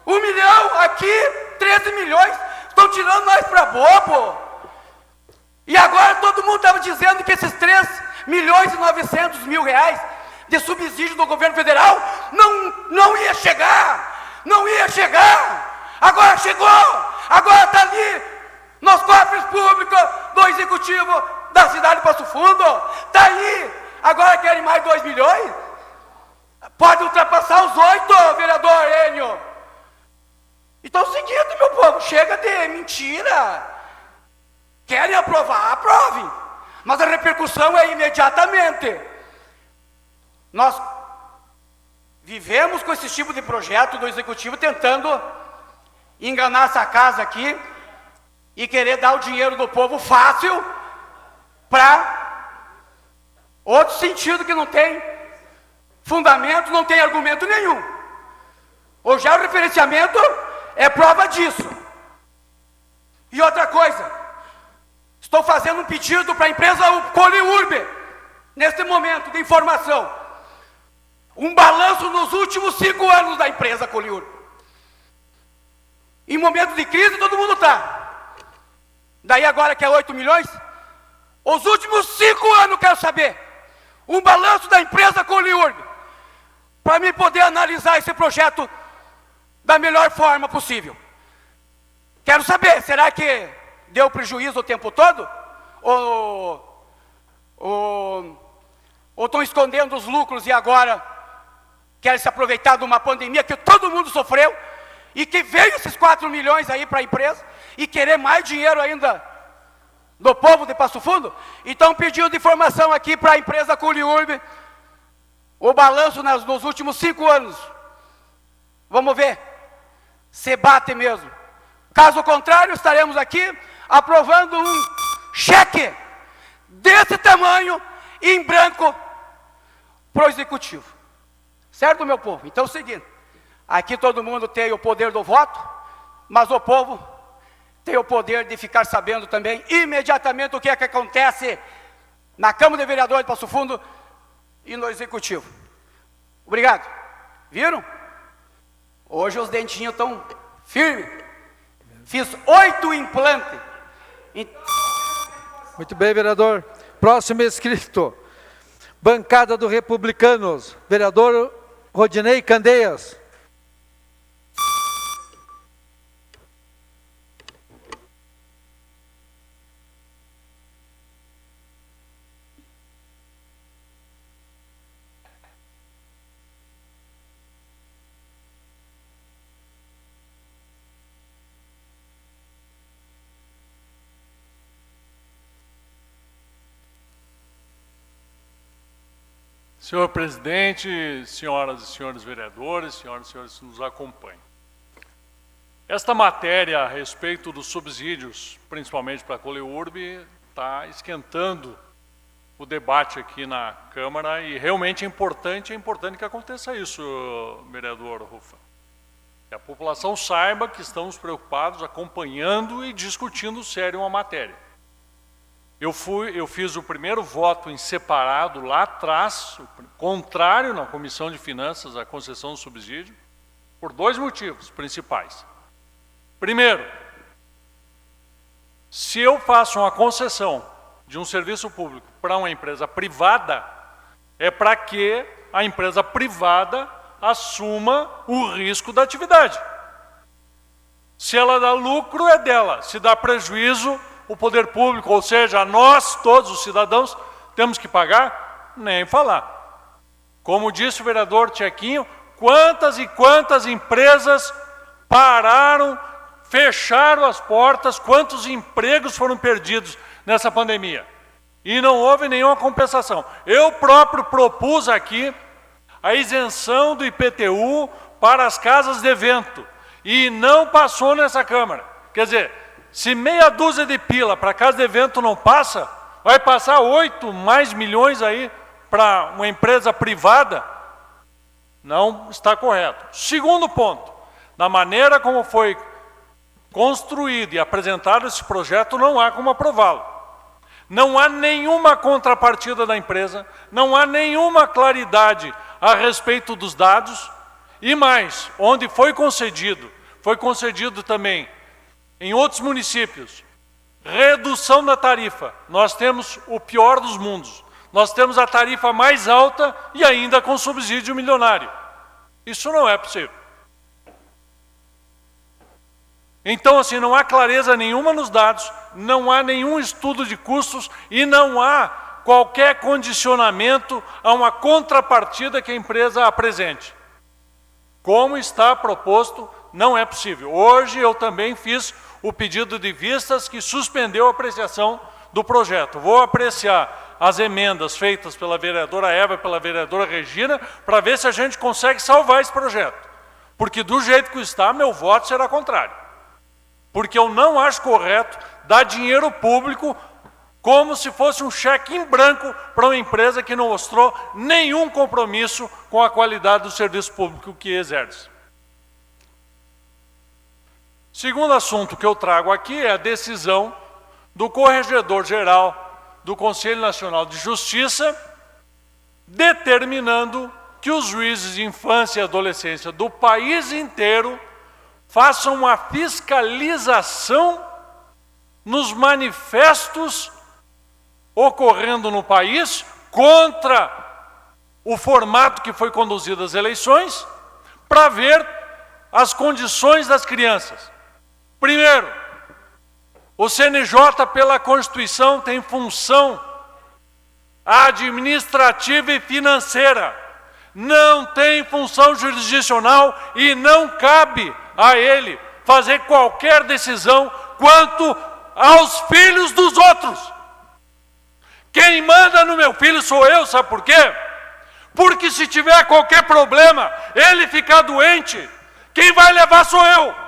1 milhão aqui, 13 milhões, estão tirando nós para bobo. E agora todo mundo estava dizendo que esses 3 milhões e 900 mil reais de subsídio do governo federal não ia chegar, não ia chegar. Agora chegou, agora está ali nos cofres públicos do executivo da cidade de Passo Fundo. Está aí, agora querem mais 2 milhões? Pode ultrapassar os 8, vereador Enio. Então é o seguinte, meu povo, chega de mentira. Querem aprovar? Aprovem. Mas a repercussão é imediatamente. Nós vivemos com esse tipo de projeto do executivo tentando enganar essa casa aqui e querer dar o dinheiro do povo fácil para outro sentido que não tem fundamento, não tem argumento nenhum. O georreferenciamento é prova disso. E outra coisa, estou fazendo um pedido para a empresa Coliurbe, neste momento de informação. Um balanço nos últimos 5 anos da empresa Coliurbe. Em momento de crise todo mundo está. Daí agora que é 8 milhões, os últimos 5 anos quero saber. Um balanço da empresa Coliurbe, para mim poder analisar esse projeto da melhor forma possível. Quero saber, será que deu prejuízo o tempo todo? Ou estão escondendo os lucros e agora querem se aproveitar de uma pandemia que todo mundo sofreu e que veio esses 4 milhões aí para a empresa e querer mais dinheiro ainda do povo de Passo Fundo? Então, pedido de informação aqui para a empresa Culiurb, o balanço nos últimos 5 anos. Vamos ver se bate mesmo. Caso contrário, estaremos aqui aprovando um cheque desse tamanho, em branco, para o Executivo. Certo, meu povo? Então é o seguinte, aqui todo mundo tem o poder do voto, mas o povo tem o poder de ficar sabendo também imediatamente o que é que acontece na Câmara de Vereadores de Passo Fundo e no Executivo. Obrigado. Viram? Hoje os dentinhos estão firmes. Fiz 8 implantes. Muito bem, vereador. Próximo inscrito. Bancada do Republicanos. Vereador Rodinei Candeias. Senhor presidente, senhoras e senhores vereadores, senhoras e senhores que nos acompanham. Esta matéria a respeito dos subsídios, principalmente para a Culiurb, está esquentando o debate aqui na Câmara e realmente é importante que aconteça isso, vereador Rufa. Que a população saiba que estamos preocupados, acompanhando e discutindo sério uma matéria. Eu fiz o primeiro voto em separado lá atrás, contrário na Comissão de Finanças à concessão do subsídio, por 2 motivos principais. Primeiro, se eu faço uma concessão de um serviço público para uma empresa privada, é para que a empresa privada assuma o risco da atividade. Se ela dá lucro, é dela. Se dá prejuízo, o poder público, ou seja, nós, todos os cidadãos, temos que pagar? Nem falar. Como disse o vereador Tchequinho, quantas e quantas empresas pararam, fecharam as portas, quantos empregos foram perdidos nessa pandemia. E não houve nenhuma compensação. Eu próprio propus aqui a isenção do IPTU para as casas de evento, e não passou nessa Câmara. Quer dizer, se meia dúzia de pila para casa de evento não passa, vai passar 8 mais milhões aí para uma empresa privada? Não está correto. Segundo ponto, da maneira como foi construído e apresentado esse projeto, não há como aprová-lo. Não há nenhuma contrapartida da empresa, não há nenhuma claridade a respeito dos dados, e mais, onde foi concedido também em outros municípios, redução da tarifa. Nós temos o pior dos mundos. Nós temos a tarifa mais alta e ainda com subsídio milionário. Isso não é possível. Então, assim, não há clareza nenhuma nos dados, não há nenhum estudo de custos e não há qualquer condicionamento a uma contrapartida que a empresa apresente. Como está proposto, não é possível. Hoje eu também fiz o pedido de vistas que suspendeu a apreciação do projeto. Vou apreciar as emendas feitas pela vereadora Eva e pela vereadora Regina para ver se a gente consegue salvar esse projeto. Porque do jeito que está, meu voto será contrário. Porque eu não acho correto dar dinheiro público como se fosse um cheque em branco para uma empresa que não mostrou nenhum compromisso com a qualidade do serviço público que exerce. Segundo assunto que eu trago aqui é a decisão do Corregedor-Geral do Conselho Nacional de Justiça, determinando que os juízes de infância e adolescência do país inteiro façam uma fiscalização nos manifestos ocorrendo no país contra o formato que foi conduzido as eleições, para ver as condições das crianças. Primeiro, o CNJ, pela Constituição, tem função administrativa e financeira. Não tem função jurisdicional e não cabe a ele fazer qualquer decisão quanto aos filhos dos outros. Quem manda no meu filho sou eu, sabe por quê? Porque se tiver qualquer problema, ele ficar doente, quem vai levar sou eu.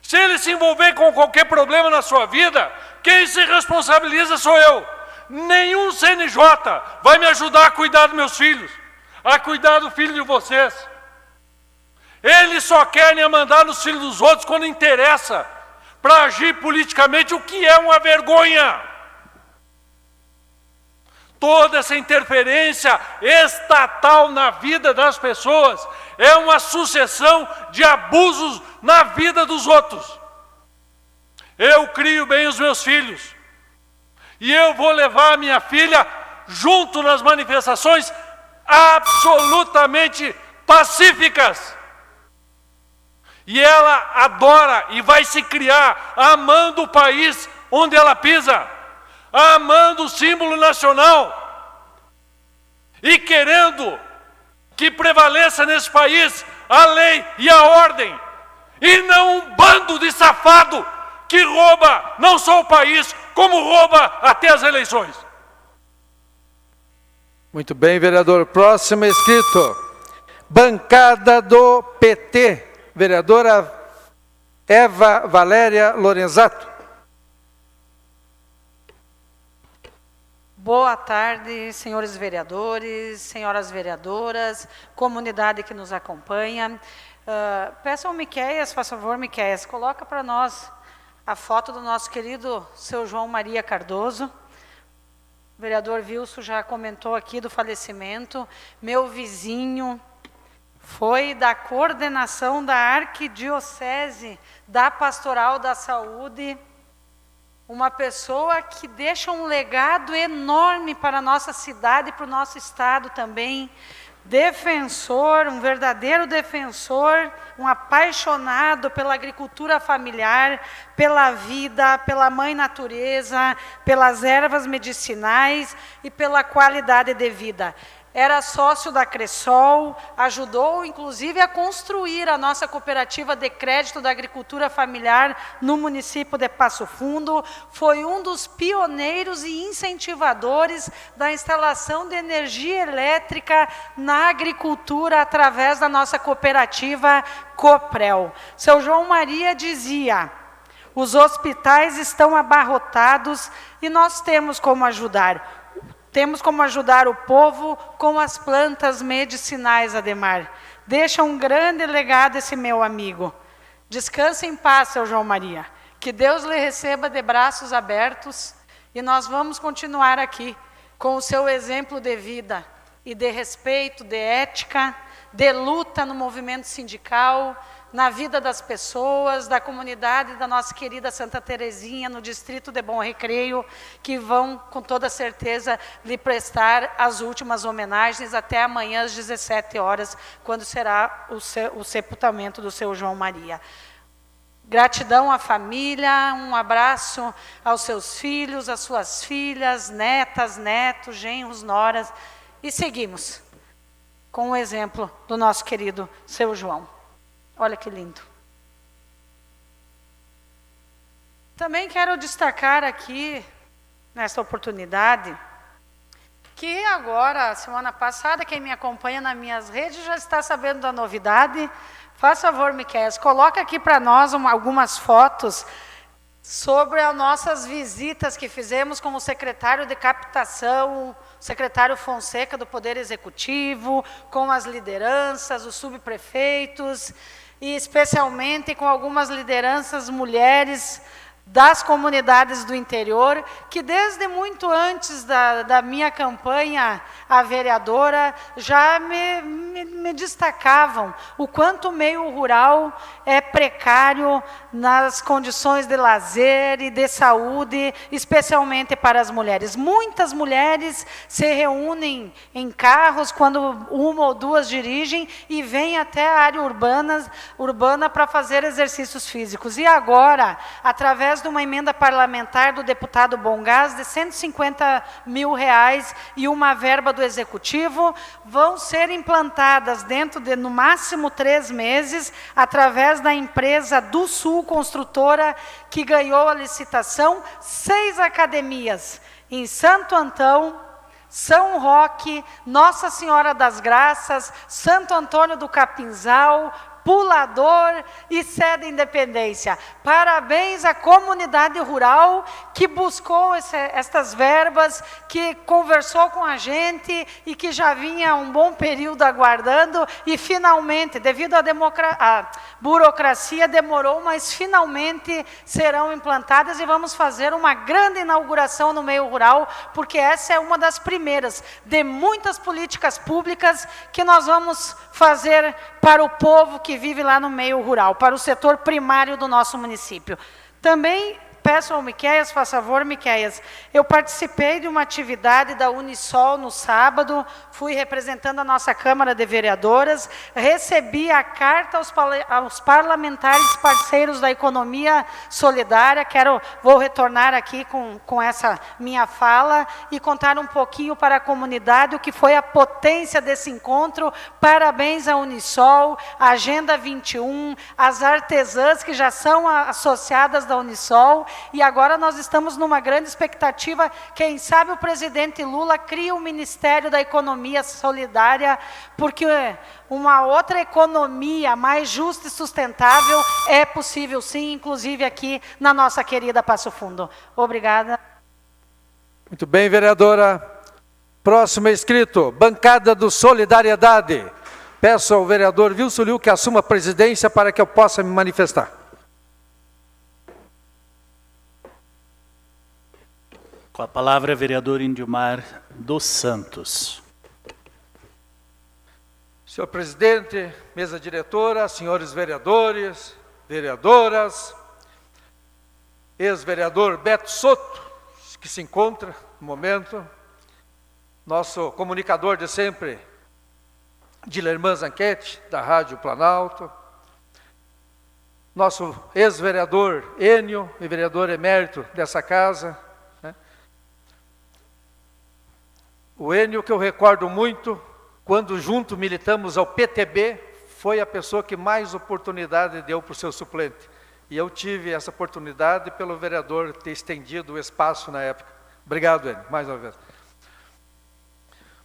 Se ele se envolver com qualquer problema na sua vida, quem se responsabiliza sou eu. Nenhum CNJ vai me ajudar a cuidar dos meus filhos, a cuidar do filho de vocês. Eles só querem mandar nos filhos dos outros quando interessa, para agir politicamente, o que é uma vergonha. Toda essa interferência estatal na vida das pessoas é uma sucessão de abusos na vida dos outros. Eu crio bem os meus filhos e eu vou levar a minha filha junto nas manifestações absolutamente pacíficas. E ela adora e vai se criar amando o país onde ela pisa, amando o símbolo nacional e querendo que prevaleça nesse país a lei e a ordem, e não um bando de safado que rouba não só o país, como rouba até as eleições. Muito bem, vereador. Próximo inscrito, bancada do PT, vereadora Eva Valéria Lorenzato. Boa tarde, senhores vereadores, senhoras vereadoras, comunidade que nos acompanha. Peço ao Miqueias, por favor, Miqueias, coloca para nós a foto do nosso querido seu João Maria Cardoso. O vereador Wilson já comentou aqui do falecimento. Meu vizinho, foi da coordenação da Arquidiocese da Pastoral da Saúde, uma pessoa que deixa um legado enorme para a nossa cidade e para o nosso estado também. Defensor, um verdadeiro defensor, um apaixonado pela agricultura familiar, pela vida, pela mãe natureza, pelas ervas medicinais e pela qualidade de vida. Era sócio da Cressol, ajudou inclusive a construir a nossa cooperativa de crédito da agricultura familiar no município de Passo Fundo, foi um dos pioneiros e incentivadores da instalação de energia elétrica na agricultura através da nossa cooperativa Coprel. Seu João Maria dizia: os hospitais estão abarrotados e nós temos como ajudar. Temos como ajudar o povo com as plantas medicinais, Ademar. Deixa um grande legado esse meu amigo. Descanse em paz, seu João Maria. Que Deus lhe receba de braços abertos e nós vamos continuar aqui com o seu exemplo de vida e de respeito, de ética, de luta no movimento sindical, na vida das pessoas, da comunidade da nossa querida Santa Terezinha, no distrito de Bom Recreio, que vão, com toda certeza, lhe prestar as últimas homenagens até amanhã às 17 horas, quando será o sepultamento do seu João Maria. Gratidão à família, um abraço aos seus filhos, às suas filhas, netas, netos, genros, noras, e seguimos com o exemplo do nosso querido seu João. Olha que lindo. Também quero destacar aqui, nesta oportunidade, que agora, semana passada, quem me acompanha nas minhas redes já está sabendo da novidade. Faz favor, Miqueias, coloca aqui para nós algumas fotos sobre as nossas visitas que fizemos com o secretário de captação, o secretário Fonseca do Poder Executivo, com as lideranças, os subprefeitos, e especialmente com algumas lideranças mulheres das comunidades do interior, que desde muito antes da minha campanha a vereadora já me me destacavam o quanto o meio rural é precário nas condições de lazer e de saúde, especialmente para as mulheres. Muitas mulheres se reúnem em carros, quando uma ou duas dirigem, e vêm até a área urbana para fazer exercícios físicos. E agora, através de uma emenda parlamentar do deputado Bongás, de R$150 mil e uma verba do Executivo, vão ser implantadas dentro de, no máximo, 3 meses, através da empresa do Sul Construtora, que ganhou a licitação, 6 academias em Santo Antão, São Roque, Nossa Senhora das Graças, Santo Antônio do Capinzal, Pulador e Sede Independência. Parabéns à comunidade rural que buscou estas verbas, que conversou com a gente e que já vinha um bom período aguardando e finalmente, devido à burocracia, demorou, mas finalmente serão implantadas e vamos fazer uma grande inauguração no meio rural, porque essa é uma das primeiras de muitas políticas públicas que nós vamos fazer para o povo que vive lá no meio rural, para o setor primário do nosso município. Também peço ao Miqueias, faça favor, Miqueias, eu participei de uma atividade da Unisol no sábado, fui representando a nossa Câmara de Vereadoras, recebi a carta aos parlamentares parceiros da economia solidária, vou retornar aqui com essa minha fala e contar um pouquinho para a comunidade o que foi a potência desse encontro. Parabéns à Unisol, à Agenda 21, às artesãs que já são associadas da Unisol. E agora nós estamos numa grande expectativa, quem sabe o presidente Lula cria o Ministério da Economia Solidária, porque uma outra economia mais justa e sustentável é possível sim, inclusive aqui na nossa querida Passo Fundo. Obrigada. Muito bem, vereadora. Próximo inscrito, bancada do Solidariedade. Peço ao vereador Wilson Liu que assuma a presidência para que eu possa me manifestar. Com a palavra, vereador Indiomar dos Santos. Senhor presidente, mesa diretora, senhores vereadores, vereadoras, ex-vereador Beto Soto, que se encontra no momento, nosso comunicador de sempre, Dilerman Zanquete, da Rádio Planalto, nosso ex-vereador Enio e vereador emérito dessa casa, o Enio, que eu recordo muito, quando junto militamos ao PTB, foi a pessoa que mais oportunidade deu para o seu suplente. E eu tive essa oportunidade pelo vereador ter estendido o espaço na época. Obrigado, Enio, mais uma vez.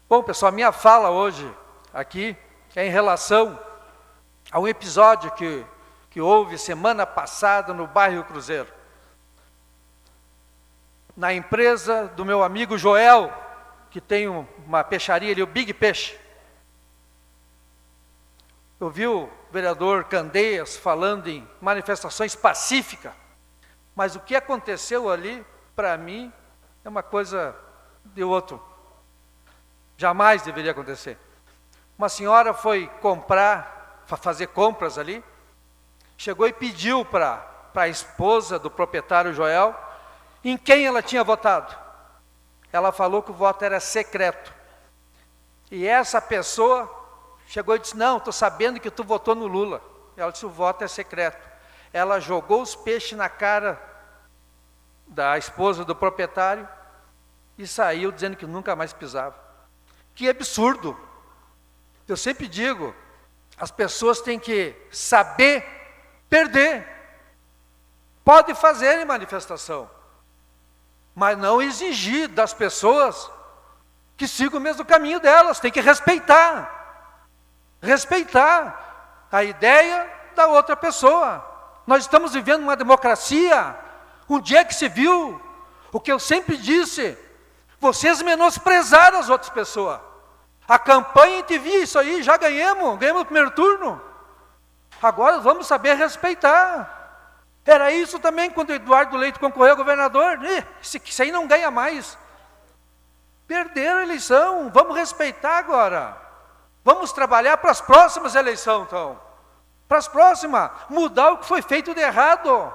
Bom, pessoal, a minha fala hoje aqui é em relação a um episódio que houve semana passada no bairro Cruzeiro. Na empresa do meu amigo Joel, que tem uma peixaria ali, o Big Peixe. Eu vi o vereador Candeias falando em manifestações pacíficas, mas o que aconteceu ali, para mim, é uma coisa de outro. Jamais deveria acontecer. Uma senhora foi fazer compras ali, chegou e pediu para a esposa do proprietário Joel em quem ela tinha votado. Ela falou que o voto era secreto. E essa pessoa chegou e disse, não, estou sabendo que tu votou no Lula. Ela disse, o voto é secreto. Ela jogou os peixes na cara da esposa do proprietário e saiu dizendo que nunca mais pisava. Que absurdo! Eu sempre digo, as pessoas têm que saber perder. Pode fazer manifestação, mas não exigir das pessoas que sigam o mesmo caminho delas. Tem que respeitar. Respeitar a ideia da outra pessoa. Nós estamos vivendo uma democracia. Um dia que se viu o que eu sempre disse, vocês menosprezaram as outras pessoas. A campanha te via isso aí, já ganhamos o primeiro turno. Agora vamos saber respeitar. Era isso também quando o Eduardo Leite concorreu a governador. Isso aí não ganha mais. Perderam a eleição, vamos respeitar agora. Vamos trabalhar para as próximas eleições, então. Para as próximas, mudar o que foi feito de errado.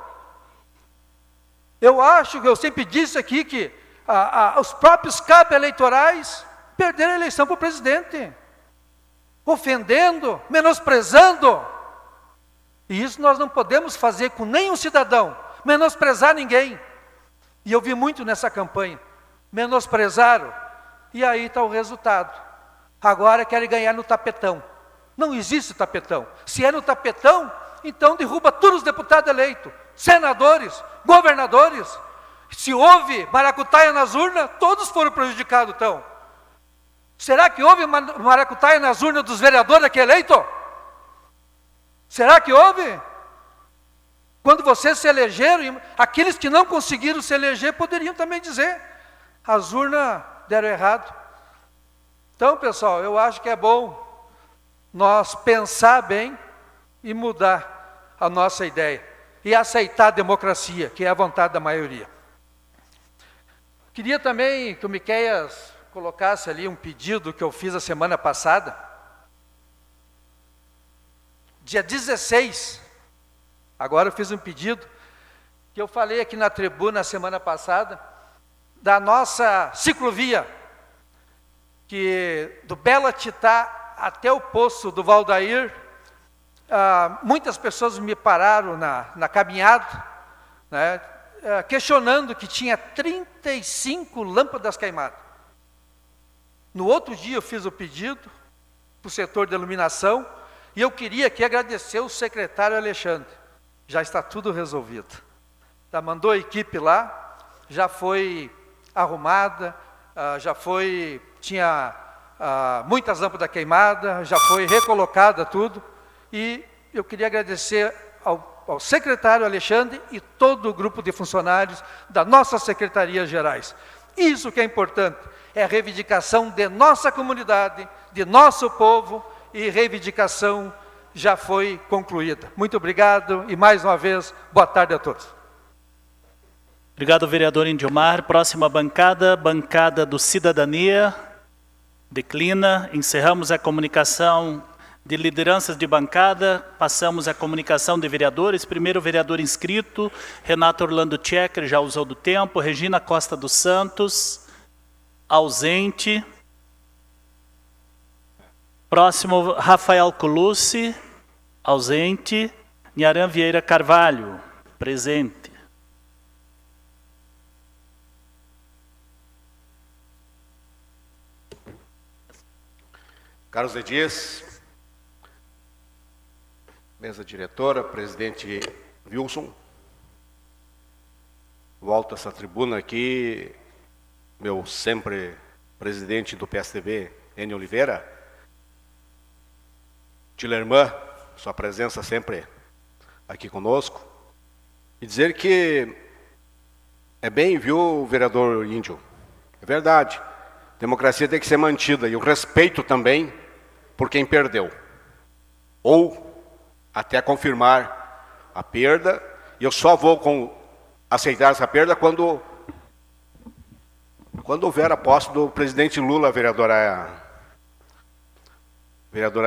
Eu acho, eu sempre disse aqui que os próprios cabos eleitorais perderam a eleição para o presidente. Ofendendo, menosprezando. E isso nós não podemos fazer com nenhum cidadão, menosprezar ninguém. E eu vi muito nessa campanha. Menosprezaram, e aí está o resultado. Agora querem ganhar no tapetão. Não existe tapetão. Se é no tapetão, então derruba todos os deputados eleitos, senadores, governadores. Se houve maracutaia nas urnas, todos foram prejudicados, então. Será que houve maracutaia nas urnas dos vereadores aqui eleitos? Será que houve? Quando vocês se elegeram, aqueles que não conseguiram se eleger poderiam também dizer, as urnas deram errado. Então, pessoal, eu acho que é bom nós pensar bem e mudar a nossa ideia. E aceitar a democracia, que é a vontade da maioria. Queria também que o Miqueias colocasse ali um pedido que eu fiz a semana passada. Dia 16, agora eu fiz um pedido, que eu falei aqui na tribuna a semana passada, da nossa ciclovia, que do Bela Titá até o Poço do Valdair, muitas pessoas me pararam na caminhada, né, questionando que tinha 35 lâmpadas queimadas. No outro dia eu fiz o pedido para o setor de iluminação, e eu queria aqui agradecer o secretário Alexandre. Já está tudo resolvido. Já mandou a equipe lá, já foi arrumada, tinha muitas lâmpadas queimadas, já foi recolocada tudo. E eu queria agradecer ao secretário Alexandre e todo o grupo de funcionários da nossa Secretaria Gerais. Isso que é importante, é a reivindicação de nossa comunidade, de nosso povo, e reivindicação já foi concluída. Muito obrigado e mais uma vez, boa tarde a todos. Obrigado, vereador Indiomar. Próxima bancada, bancada do Cidadania. Declina. Encerramos a comunicação de lideranças de bancada, passamos à comunicação de vereadores. Primeiro vereador inscrito, Renato Orlando Tchecker, já usou do tempo. Regina Costa dos Santos, ausente. Próximo, Rafael Colucci, ausente. Nharam Vieira Carvalho, presente. Carlos de Dias, mesa diretora, presidente Wilson. Volto a essa tribuna aqui, meu sempre presidente do PSDB, Enio Oliveira. Tilermã, sua presença sempre aqui conosco. E dizer que é bem, viu, vereador Índio? É verdade. Democracia tem que ser mantida e o respeito também por quem perdeu. Ou até confirmar a perda. E eu só vou aceitar essa perda quando houver a posse do presidente Lula, vereadora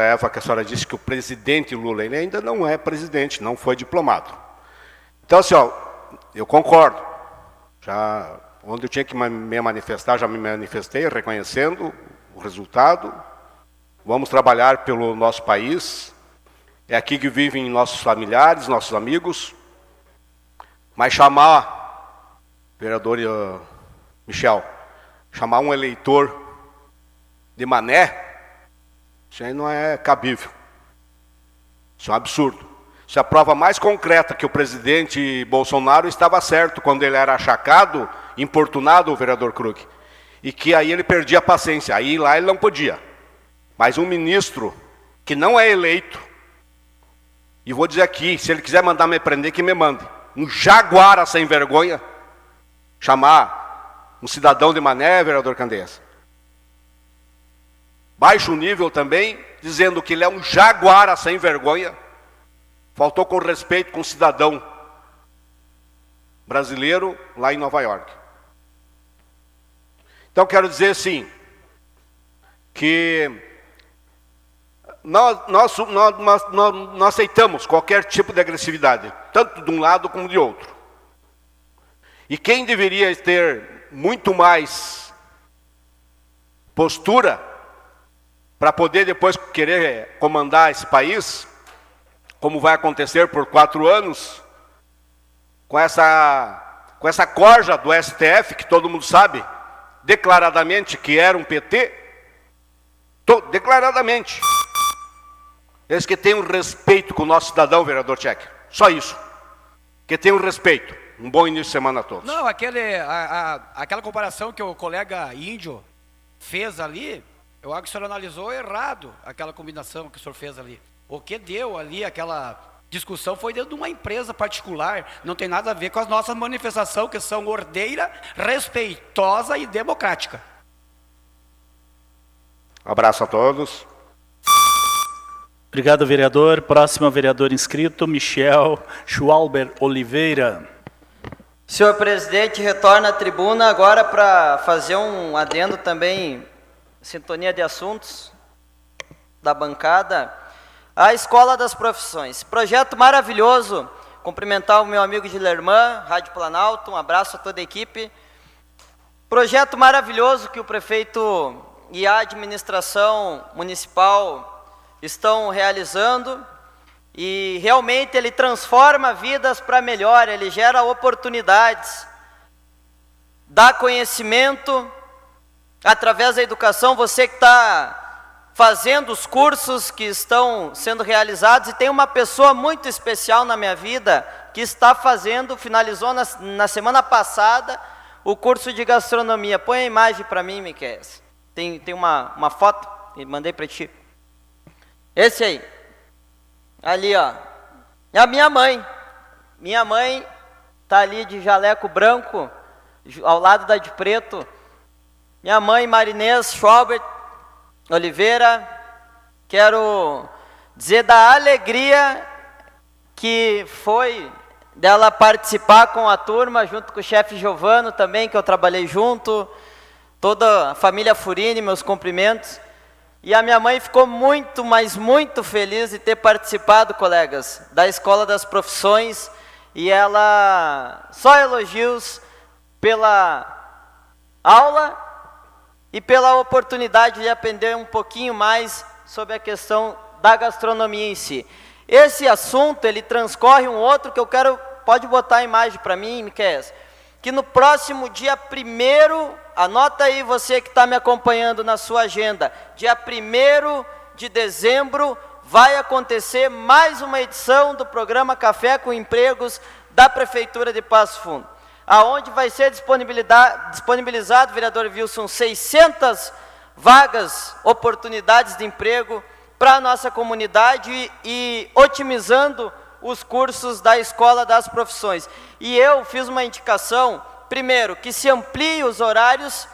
Eva, que a senhora disse que o presidente Lula, ele ainda não é presidente, não foi diplomado. Então, assim, eu concordo. Já, onde eu tinha que me manifestar, já me manifestei, reconhecendo o resultado. Vamos trabalhar pelo nosso país. É aqui que vivem nossos familiares, nossos amigos. Mas chamar, vereador Michel, chamar um eleitor de mané, isso aí não é cabível. Isso é um absurdo. Isso é a prova mais concreta que o presidente Bolsonaro estava certo quando ele era achacado, importunado, o vereador Krug. E que aí ele perdia a paciência. Aí lá ele não podia. Mas um ministro que não é eleito, e vou dizer aqui, se ele quiser mandar me prender, que me mande. Um jaguara sem vergonha, chamar um cidadão de mané, vereador Candeias. Baixo nível também, dizendo que ele é um jaguara sem vergonha. Faltou com respeito com um cidadão brasileiro lá em Nova York. Então quero dizer assim, que nós aceitamos qualquer tipo de agressividade, tanto de um lado como de outro. E quem deveria ter muito mais postura para poder depois querer comandar esse país, como vai acontecer por 4 anos, com essa corja do STF, que todo mundo sabe, declaradamente que era um PT, declaradamente. Eles que tenham respeito com o nosso cidadão, vereador Tcheque. Só isso. Que tenham respeito. Um bom início de semana a todos. Não, aquela comparação que o colega índio fez ali, eu acho que o senhor analisou errado aquela combinação que o senhor fez ali. O que deu ali, aquela discussão, foi dentro de uma empresa particular. Não tem nada a ver com as nossas manifestações, que são ordeira, respeitosa e democrática. Abraço a todos. Obrigado, vereador. Próximo vereador inscrito, Michel Schwalber Oliveira. Senhor presidente, retorna à tribuna agora para fazer um adendo também, sintonia de assuntos da bancada. A Escola das Profissões. Projeto maravilhoso. Cumprimentar o meu amigo Gilerman, Rádio Planalto, um abraço a toda a equipe. Projeto maravilhoso que o prefeito e a administração municipal estão realizando, e realmente ele transforma vidas para melhor, ele gera oportunidades, dá conhecimento através da educação. Você que está fazendo os cursos que estão sendo realizados, e tem uma pessoa muito especial na minha vida que está fazendo, finalizou na semana passada o curso de gastronomia. Põe a imagem para mim, Miquel. Tem uma foto, mandei para ti. Esse aí, ali ó, é a minha mãe. Minha mãe está ali de jaleco branco, ao lado da de preto. Minha mãe, Marinês Schwalbert Oliveira, quero dizer da alegria que foi dela participar com a turma, junto com o chefe Giovano também, que eu trabalhei junto, toda a família Furini, meus cumprimentos. E a minha mãe ficou muito, mas muito feliz de ter participado, colegas, da Escola das Profissões, e ela só elogios pela aula e pela oportunidade de aprender um pouquinho mais sobre a questão da gastronomia em si. Esse assunto, ele transcorre um outro que eu quero, pode botar a imagem para mim, Miquel, que no próximo dia 1º, anota aí você que está me acompanhando na sua agenda, dia 1º de dezembro, vai acontecer mais uma edição do programa Café com Empregos da Prefeitura de Passo Fundo, aonde vai ser disponibilizado, vereador Wilson, 600 vagas, oportunidades de emprego para a nossa comunidade e otimizando os cursos da Escola das Profissões. E eu fiz uma indicação, primeiro, que se amplie os horários,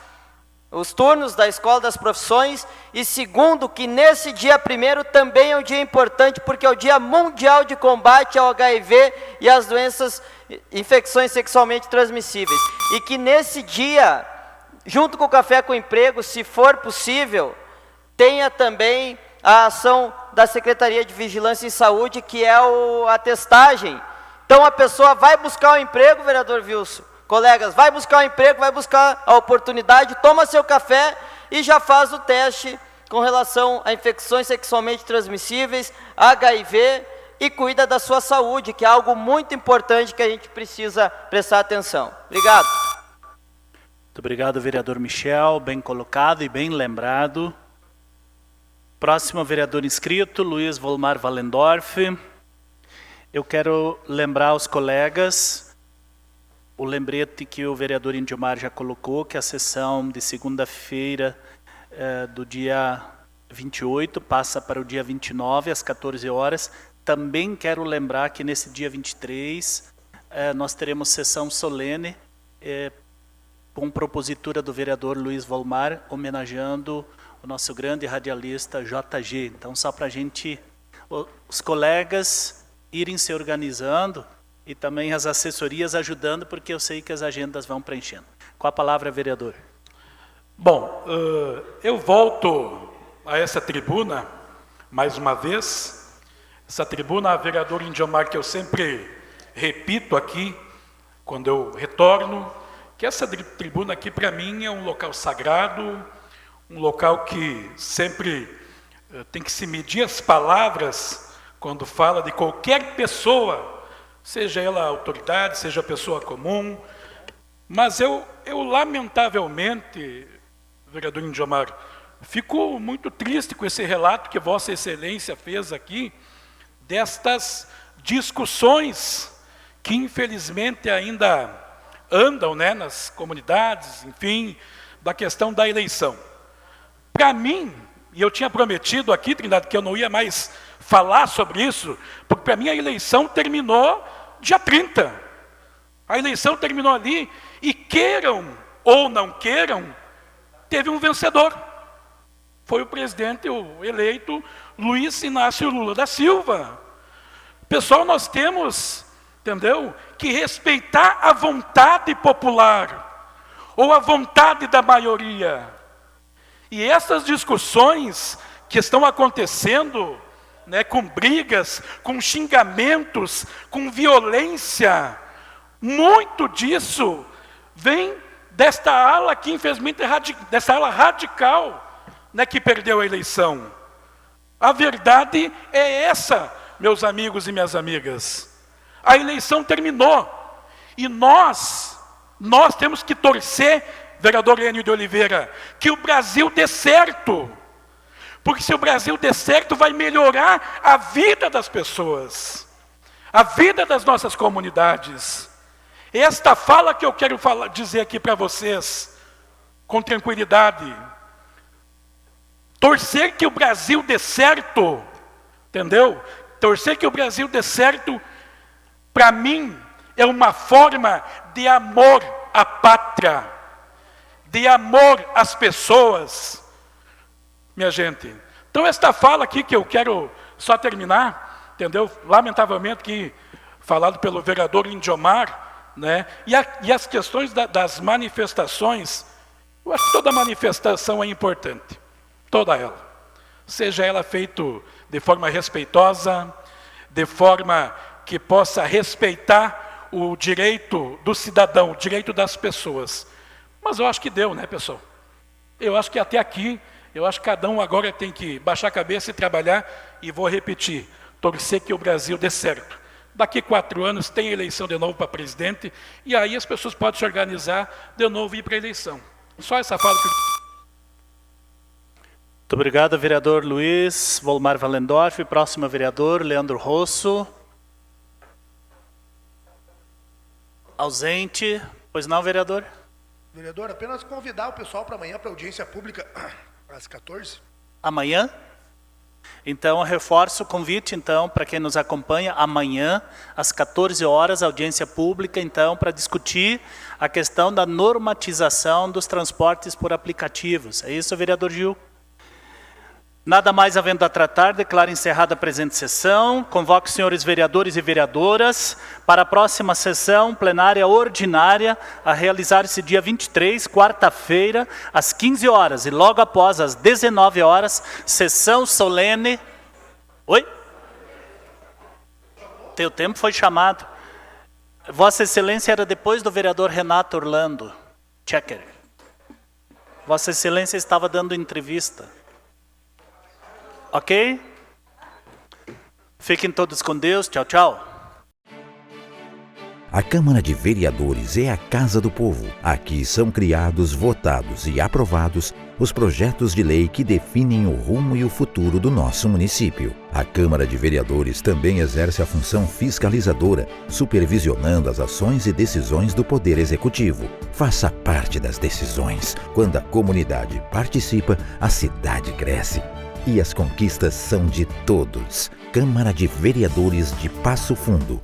os turnos da Escola das Profissões, e segundo, que nesse dia 1º também é um dia importante, porque é o Dia Mundial de Combate ao HIV e às doenças, infecções sexualmente transmissíveis. E que nesse dia, junto com o Café com Emprego, se for possível, tenha também a ação da Secretaria de Vigilância em Saúde, que é a testagem. Então a pessoa vai buscar um emprego, vereador Wilson, colegas, vai buscar um emprego, vai buscar a oportunidade, toma seu café e já faz o teste com relação a infecções sexualmente transmissíveis, HIV, e cuida da sua saúde, que é algo muito importante que a gente precisa prestar atenção. Obrigado. Muito obrigado, vereador Michel, bem colocado e bem lembrado. Próximo vereador inscrito, Luiz Volmar Wallendorf. Eu quero lembrar aos colegas o lembrete que o vereador Indiomar já colocou, que a sessão de segunda-feira do dia 28 passa para o dia 29, às 14 horas. Também quero lembrar que nesse dia 23 nós teremos sessão solene com propositura do vereador Luiz Volmar, homenageando o nosso grande radialista JG. Então, só para a gente, os colegas irem se organizando e também as assessorias ajudando, porque eu sei que as agendas vão preenchendo. Com a palavra, vereador. Bom, eu volto a essa tribuna mais uma vez. Essa tribuna, a vereadora Indiomar, que eu sempre repito aqui, quando eu retorno, que essa tribuna aqui, para mim, é um local sagrado, um local que sempre tem que se medir as palavras quando fala de qualquer pessoa, seja ela autoridade, seja pessoa comum. Mas eu lamentavelmente, vereador Indiomar, fico muito triste com esse relato que Vossa Excelência fez aqui, destas discussões que infelizmente ainda andam, né, nas comunidades, enfim, da questão da eleição. Para mim, e eu tinha prometido aqui, Trindade, que eu não ia mais falar sobre isso, porque para mim a eleição terminou dia 30. A eleição terminou ali, e queiram ou não queiram, teve um vencedor. Foi o presidente eleito Luiz Inácio Lula da Silva. Pessoal, nós temos, entendeu, que respeitar a vontade popular, ou a vontade da maioria. E essas discussões que estão acontecendo, né, com brigas, com xingamentos, com violência, muito disso vem desta ala que, infelizmente, dessa ala radical, né, que perdeu a eleição. A verdade é essa, meus amigos e minhas amigas. A eleição terminou. E nós temos que torcer, vereador Enio de Oliveira, que o Brasil dê certo. Porque se o Brasil der certo, vai melhorar a vida das pessoas, a vida das nossas comunidades. Esta fala que eu quero dizer aqui para vocês, com tranquilidade, torcer que o Brasil dê certo, entendeu? Torcer que o Brasil dê certo, para mim, é uma forma de amor à pátria, de amor às pessoas, minha gente. Então, esta fala aqui que eu quero só terminar, entendeu? Lamentavelmente que falado pelo vereador Indiomar, né? E as questões das manifestações, eu acho que toda manifestação é importante, toda ela. Seja ela feita de forma respeitosa, de forma que possa respeitar o direito do cidadão, o direito das pessoas. Mas eu acho que deu, né, pessoal? Eu acho que até aqui, eu acho que cada um agora tem que baixar a cabeça e trabalhar, e vou repetir, torcer que o Brasil dê certo. Daqui 4 anos tem eleição de novo para presidente, e aí as pessoas podem se organizar de novo e ir para a eleição. Só essa fala que... Muito obrigado, vereador Luiz Volmar Valendorf. Próximo vereador, Leandro Rosso. Ausente. Pois não, vereador? Vereador, apenas convidar o pessoal para amanhã, para audiência pública, às 14. Amanhã? Então, eu reforço o convite, então, para quem nos acompanha, amanhã, às 14 horas, audiência pública, então, para discutir a questão da normatização dos transportes por aplicativos. É isso, vereador Gil? Nada mais havendo a tratar, declaro encerrada a presente sessão. Convoco os senhores vereadores e vereadoras para a próxima sessão plenária ordinária a realizar-se dia 23, quarta-feira, às 15 horas e logo após às 19 horas, sessão solene. Oi? Teu tempo foi chamado. Vossa Excelência era depois do vereador Renato Orlando Checker. Vossa Excelência estava dando entrevista. Ok? Fiquem todos com Deus. Tchau, tchau. A Câmara de Vereadores é a Casa do Povo. Aqui são criados, votados e aprovados os projetos de lei que definem o rumo e o futuro do nosso município. A Câmara de Vereadores também exerce a função fiscalizadora, supervisionando as ações e decisões do Poder Executivo. Faça parte das decisões. Quando a comunidade participa, a cidade cresce. E as conquistas são de todos. Câmara de Vereadores de Passo Fundo.